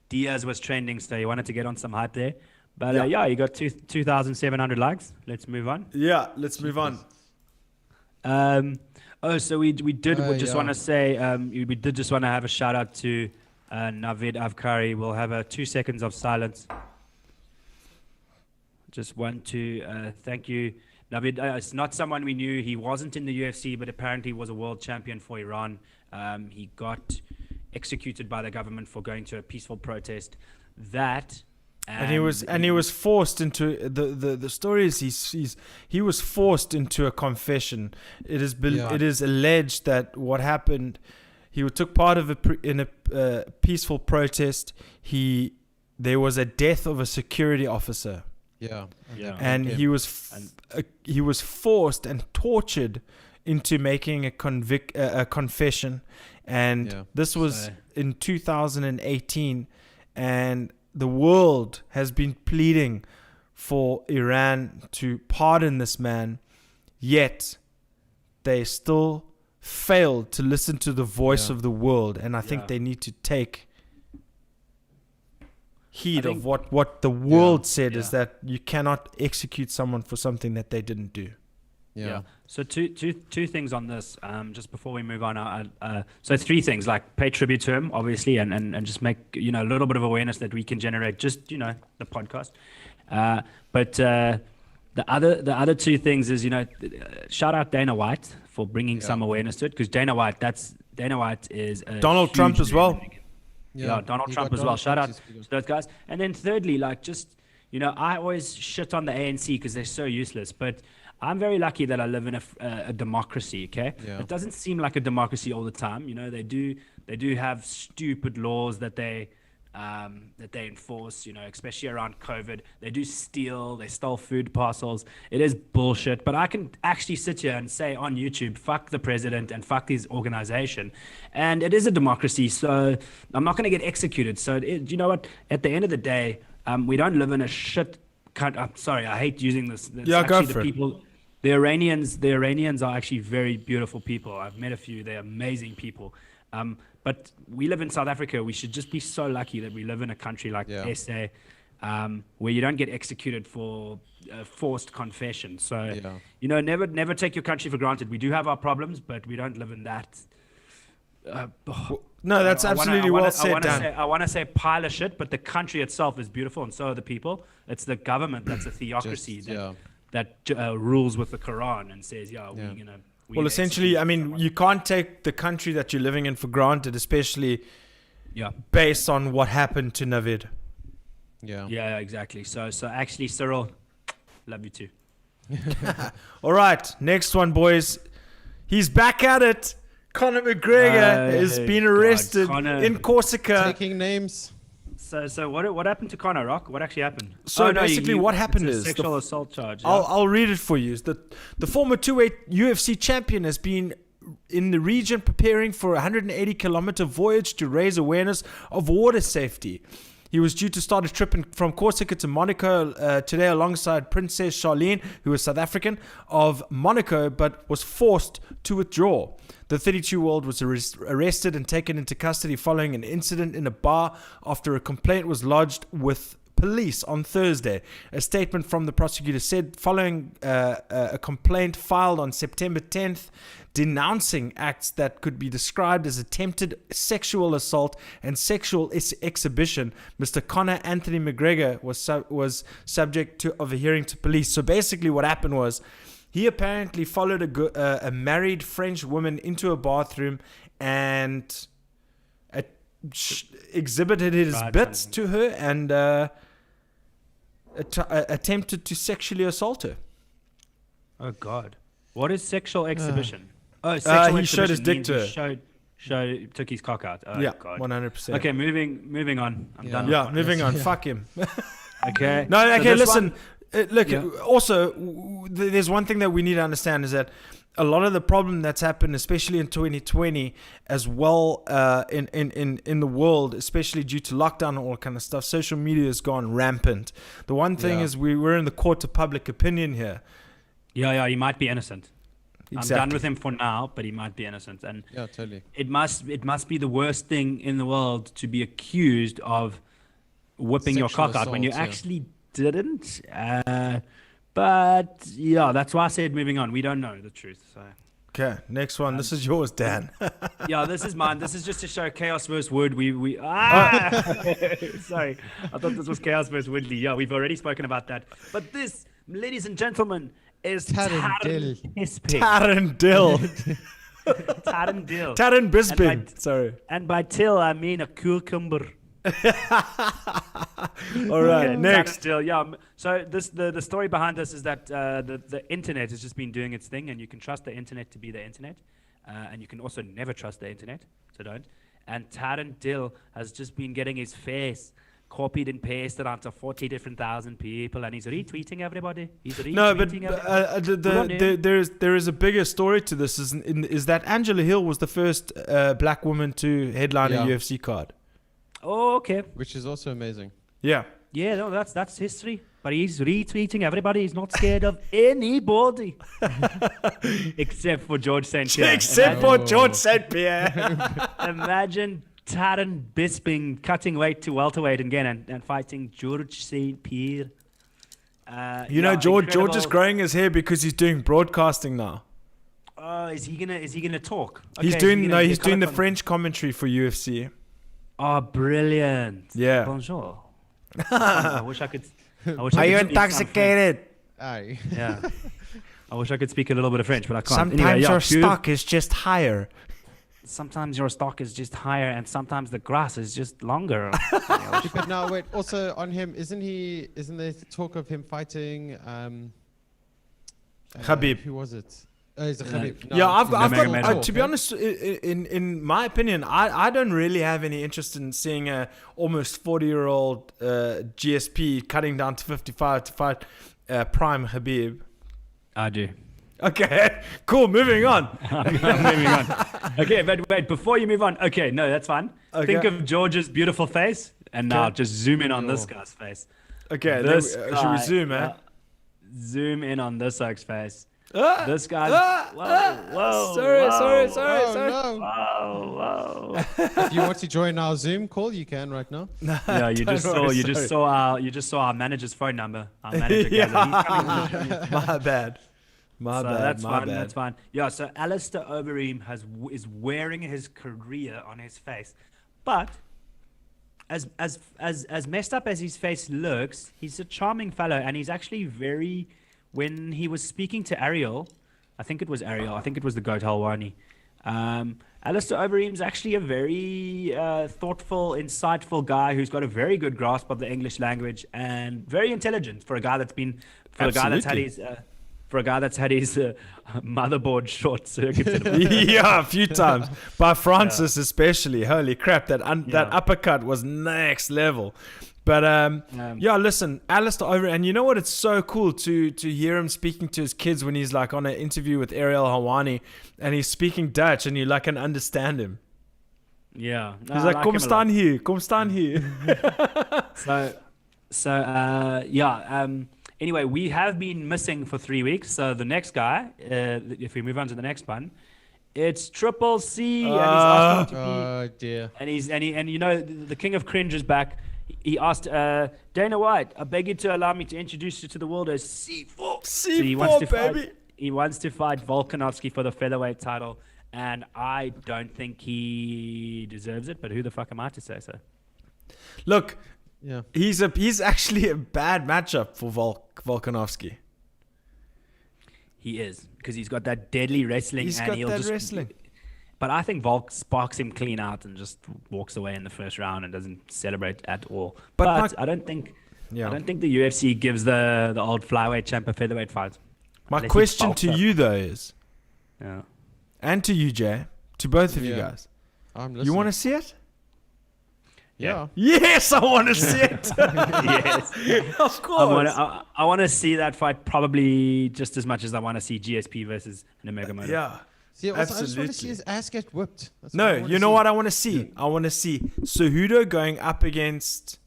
Diaz was trending, so he wanted to get on some hype there. But yeah, he got 2,700 likes. Let's move on. Yeah, let's move on. So we did just yeah. want to say we did just want to have a shout out to Navid Avkari. We'll have 2 seconds of silence. Just want to thank you, Navid. It's not someone we knew. He wasn't in the UFC, but apparently was a world champion for Iran. He got executed by the government for going to a peaceful protest. That And he was forced into the story is he was forced into a confession. It is alleged that what happened, he took part of in a peaceful protest. There was a death of a security officer. Yeah. And he was forced and tortured into making a confession, and this was in 2018, and the world has been pleading for Iran to pardon this man, yet they still failed to listen to the voice of the world, and I think they need to take heed of what the world said, is that you cannot execute someone for something that they didn't do. Yeah. So two things on this. Just before we move on, so three things: like pay tribute to him, obviously, and just make a little bit of awareness that we can generate. Just the podcast. But the other two things is shout out Dana White for bringing some awareness to it, because Dana White is a Donald Trump as well. Yeah, Donald Trump as well. Shout out to those guys. And then thirdly, I always shit on the ANC because they're so useless, but I'm very lucky that I live in a democracy. Okay, it doesn't seem like a democracy all the time. They do have stupid laws that they enforce. Especially around COVID, they stole food parcels. It is bullshit. But I can actually sit here and say on YouTube, fuck the president and fuck his organization, and it is a democracy. So I'm not going to get executed. So you know what? At the end of the day, we don't live in a shit country. I'm sorry, I hate using this. Go for it. The Iranians are actually very beautiful people. I've met a few. They're amazing people. But we live in South Africa. We should just be so lucky that we live in a country like SA, where you don't get executed for forced confession. So, never take your country for granted. We do have our problems, but we don't live in that. No, that's absolutely well said, Dan. I want to say pile of shit, but the country itself is beautiful, and so are the people. It's the government that's a theocracy that rules with the Quran and says, well, essentially, I mean, you can't take the country that you're living in for granted, especially based on what happened to Navid. Yeah, exactly. So actually, Cyril, love you too. All right, next one, boys. He's back at it. Conor McGregor has been arrested in Corsica. Taking names. So what happened to Conor, Rock? What actually happened? So basically what happened is sexual assault charge. I'll read it for you. The former 2-weight UFC champion has been in the region preparing for a 180-kilometer voyage to raise awareness of water safety. He was due to start a trip from Corsica to Monaco today alongside Princess Charlene, who is South African, of Monaco, but was forced to withdraw. The 32-year-old was arrested and taken into custody following an incident in a bar after a complaint was lodged with police on Thursday. A statement from the prosecutor said following a complaint filed on September 10th denouncing acts that could be described as attempted sexual assault and sexual exhibition, Mr. Conor Anthony McGregor was subject of a hearing to police. So basically what happened was he apparently followed a married French woman into a bathroom and exhibited his bits to her and attempted to sexually assault her. Oh God! What is sexual exhibition? Sexual he showed his dick to her. Took his cock out. Oh, yeah, God. 100%. Okay, moving on. I'm done. Yeah, moving on. Fuck him. Okay. No, okay. So listen. Also, there's one thing that we need to understand is that a lot of the problem that's happened, especially in 2020, as well in the world, especially due to lockdown and all kind of stuff, social media has gone rampant. The one thing is we're in the court of public opinion here. Yeah, he might be innocent. Exactly. I'm done with him for now, but he might be innocent. And totally. It must be the worst thing in the world to be accused of whipping your cock out when you actually didn't. But yeah, that's why I said moving on. We don't know the truth. So. Okay, next one. This is yours, Dan. Yeah, this is mine. This is just to show Chaos versus Wood. Sorry, I thought this was Chaos versus Woodley. Yeah, we've already spoken about that. But this, ladies and gentlemen, is Taryn Dill. Taryn Dill. Taryn Brisbane. Sorry. And by till, I mean a cucumber. All right, Okay, next. Still, yeah. So the story behind this is that the internet has just been doing its thing, and you can trust the internet to be the internet, and you can also never trust the internet, so don't. And Taryn Dill has just been getting his face copied and pasted onto 40 different thousand people, and he's retweeting everybody. He's retweeting No, but everybody. there is a bigger story to this. Is that Angela Hill was the first black woman to headline a UFC card? Oh, okay. Which is also amazing. Yeah. Yeah, no, that's history. But he's retweeting everybody. He's not scared of anybody. Except for George St. Pierre. Except for George St. Pierre. Imagine Taryn Bisping cutting weight to welterweight again and fighting George St. Pierre. George is growing his hair because he's doing broadcasting now. Oh, is he gonna talk? He's Okay, doing the French commentary for UFC. Oh, brilliant. Yeah. Bonjour. I wish I could. Are you intoxicated? Aye. Yeah. I wish I could speak a little bit of French, but I can't. Sometimes your stock is just higher. Sometimes your stock is just higher, and sometimes the grass is just longer. But now, wait. Also, on him, isn't there talk of him fighting? Khabib. Who was it? Oh, is it Khabib? No, Yeah, I've Nurmagomedov. got. To be honest, in my opinion, I don't really have any interest in seeing a almost 40-year-old GSP cutting down to 55 to fight prime Khabib. I do. Okay, cool. Moving on. I'm moving on. Okay, but wait, before you move on, okay, no, that's fine. Okay. Think of George's beautiful face, and now just zoom in on this guy's face. Okay, This should we guy, zoom, man? Zoom in on this oak's face. Ah, This guy. Whoa. Sorry. Oh, no. Whoa. If you want to join our Zoom call, you can right now. Yeah, you just saw our manager's phone number. Our manager Gareth. He's coming to show you. My bad. So that's fine. That's fine. Yeah. So Alistair Overeem is wearing his career on his face, but as messed up as his face looks, he's a charming fellow, and he's actually very. When he was speaking to Ariel, I think it was the goat Halwani. Alistair Overeem's actually a very thoughtful, insightful guy who's got a very good grasp of the English language and very intelligent for a guy that's had his motherboard short circuited. Yeah, a few times by Francis especially. Holy crap, that uppercut was next level. But listen, Alistair Overeem, and you know what? It's so cool to hear him speaking to his kids when he's like on an interview with Ariel Hawani, and he's speaking Dutch, and you like can understand him. Yeah, He's like, "Kom staan hier, kom staan hier." Anyway, we have been missing for 3 weeks. So the next guy, if we move on to the next one, it's Triple C, and he's asked him to be. Oh dear. And the King of Cringe is back. He asked Dana White, I beg you to allow me to introduce you to the world as C4. C4, baby. He wants to fight Volkanovski for the featherweight title, and I don't think he deserves it, but who the fuck am I to say so? Look, Yeah. he's actually a bad matchup for Volkanovski. He is, because he's got that deadly wrestling. He's and got he'll that just, wrestling. But I think Volk sparks him clean out and just walks away in the first round and doesn't celebrate at all. But I don't think the UFC gives the old flyweight champ a featherweight fight. My Unless he question bulks to up. you though is, Yeah. and to you, Jay, to both of you Yeah. guys, I'm listening. you want to see it? Yeah. Yes, I want to see it. Yes. Of course. I want to see that fight probably just as much as I want to see GSP versus Nurmagomedov. Yeah. See, also, I just want to Absolutely. see his ass get whipped. That's No, what I wanna you know see. what I want to see? I want to see Cejudo going up against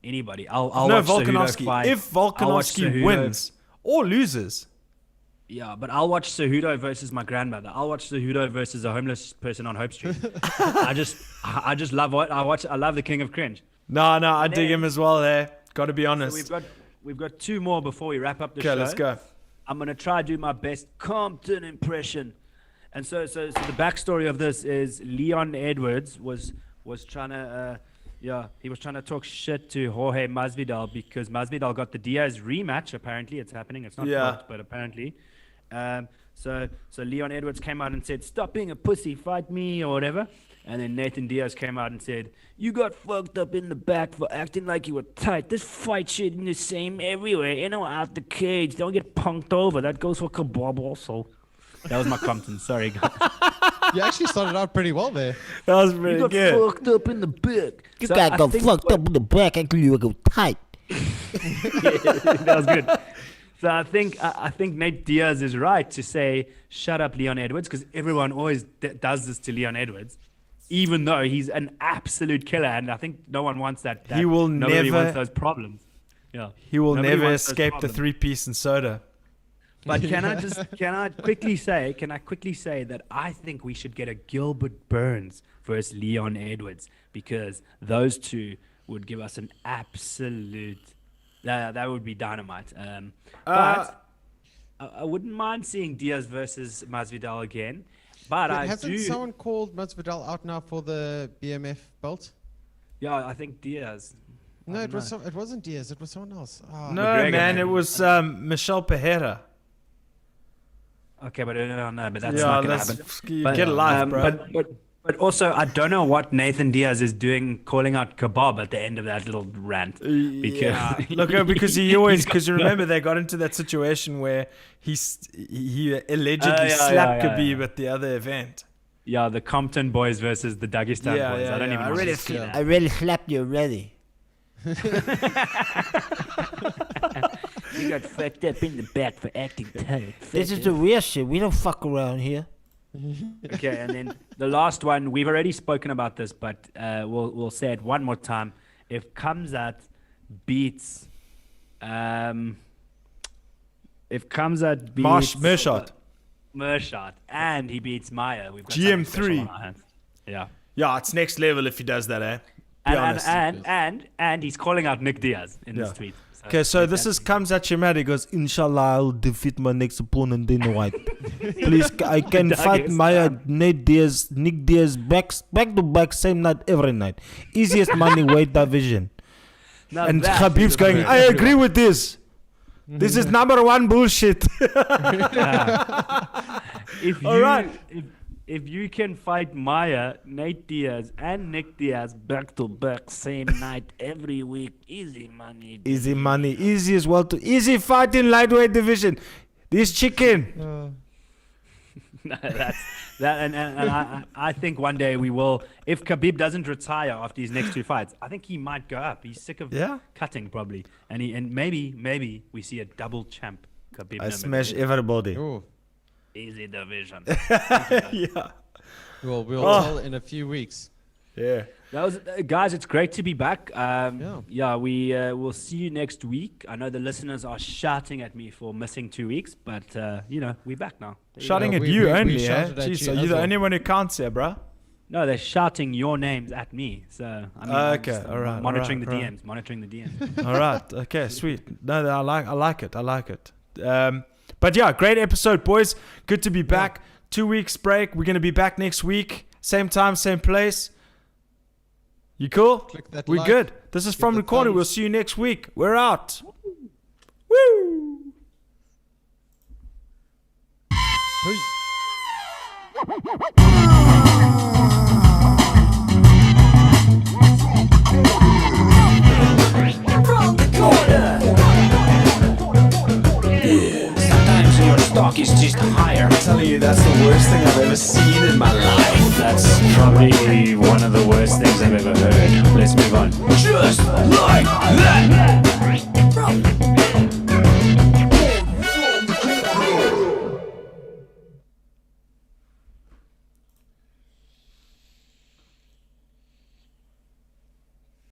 Anybody. I'll no, watch Cejudo Volkanovski. fight. If I'll watch Volkanovski Cejudo. wins or loses, Yeah, but I'll watch Cejudo versus my grandmother. I'll watch Cejudo versus a homeless person on Hope Street. I just love what I watch. I love the King of Cringe. no, I And dig then- him as well there. Got to be So honest. we've got two more before we wrap up the show. Okay, let's go. I'm gonna try to do my best Compton impression. And so the backstory of this is Leon Edwards was trying to he was trying to talk shit to Jorge Masvidal because Masvidal got the Diaz rematch. Apparently, it's happening. It's not Yeah. booked, but apparently. So Leon Edwards came out and said, "Stop being a pussy, fight me," or whatever. And then Nathan Diaz came out and said, "You got fucked up in the back for acting like you were tight. This fight shit is the same everywhere. Out the cage. Don't get punked over. That goes for Kebab also." That was my Compton. Sorry, guys. You actually started out pretty well there. That was pretty You got good. fucked up in the back. You So got I got think fucked up in the back. Actually, you go tight. That was good. So I think Nate Diaz is right to say, "Shut up, Leon Edwards," because everyone always does this to Leon Edwards, even though he's an absolute killer, and I think no one wants that. He will nobody never- wants those problems. Yeah, He will Nobody never wants those escape the problems. 3-piece and soda. But can I quickly say that I think we should get a Gilbert Burns versus Leon Edwards, because those two would give us an absolute. That would be dynamite. But I wouldn't mind seeing Diaz versus Masvidal again. But I Hasn't do. someone called Masvidal out now for the BMF belt? Yeah, I think Diaz. No, I it don't know. it wasn't Diaz. It was someone else. Oh, No, McGregor, man, maybe. it was Michelle Pereira. Okay, but no, but that's Yeah, not gonna let's happen. get a life, bro. But also, I don't know what Nathan Diaz is doing, calling out Kebab at the end of that little rant. Yeah, look, because he always, because you remember they got into that situation where he allegedly slapped Khabib at the other event. Yeah, the Compton boys versus the Dagestan Yeah, boys. yeah, I don't yeah. even I want really to see that. I really slapped you already. You got fucked up in the back for acting tight. This is the real shit. We don't fuck around here. Okay, and then the last one, we've already spoken about this, but we'll say it one more time. If Kamzat beats, Mershot and he beats Maya, we've got something special GM3. on our hands. Yeah. Yeah, it's next level if he does that, eh? Be honest. And he's calling out Nick Diaz in this Yeah. tweet. Okay, so this is comes at Shemad. He goes, "Inshallah, I'll defeat my next opponent, Dana White. Please, I can fight Nick Diaz back to back, same night, every night. Easiest money weight division." Now And that Khabib's is going, amazing. "I agree with this. This is number one bullshit." If you can fight Maya, Nate Diaz, and Nick Diaz back to back, same night, every week, easy money. Easy money, easy as well to easy fight in lightweight division. This chicken. I think one day we will. If Khabib doesn't retire after his next two fights, I think he might go up. He's sick of cutting probably, and maybe we see a double champ Khabib. I smash everybody. Oh, Easy division. Yeah. we'll tell in a few weeks. Yeah. That was, guys, it's great to be back. Yeah. We will see you next week. I know the listeners are shouting at me for missing 2 weeks, but we're back now. There you Shouting go. at we- you we only, eh? shouted at Jeez, you are as you the well. only one who counts here, bro? No, they're shouting your names at me. So I mean, Okay, I'm just alright, monitoring alright, the alright. DMs. Monitoring the DMs. All right. Okay. Sweet. No, I like it. But yeah, great episode, boys. Good to be back. 2 weeks break. We're gonna be back next week. Same time, same place. You cool? Click that We like, good. This is give From the the Corner. thumbs. We'll see you next week. We're out. Woo! Sometimes your stock is just higher. I'm telling you, that's the worst thing I've ever seen in my life. That's probably one of the worst things I've ever heard. Let's move on. Just like that.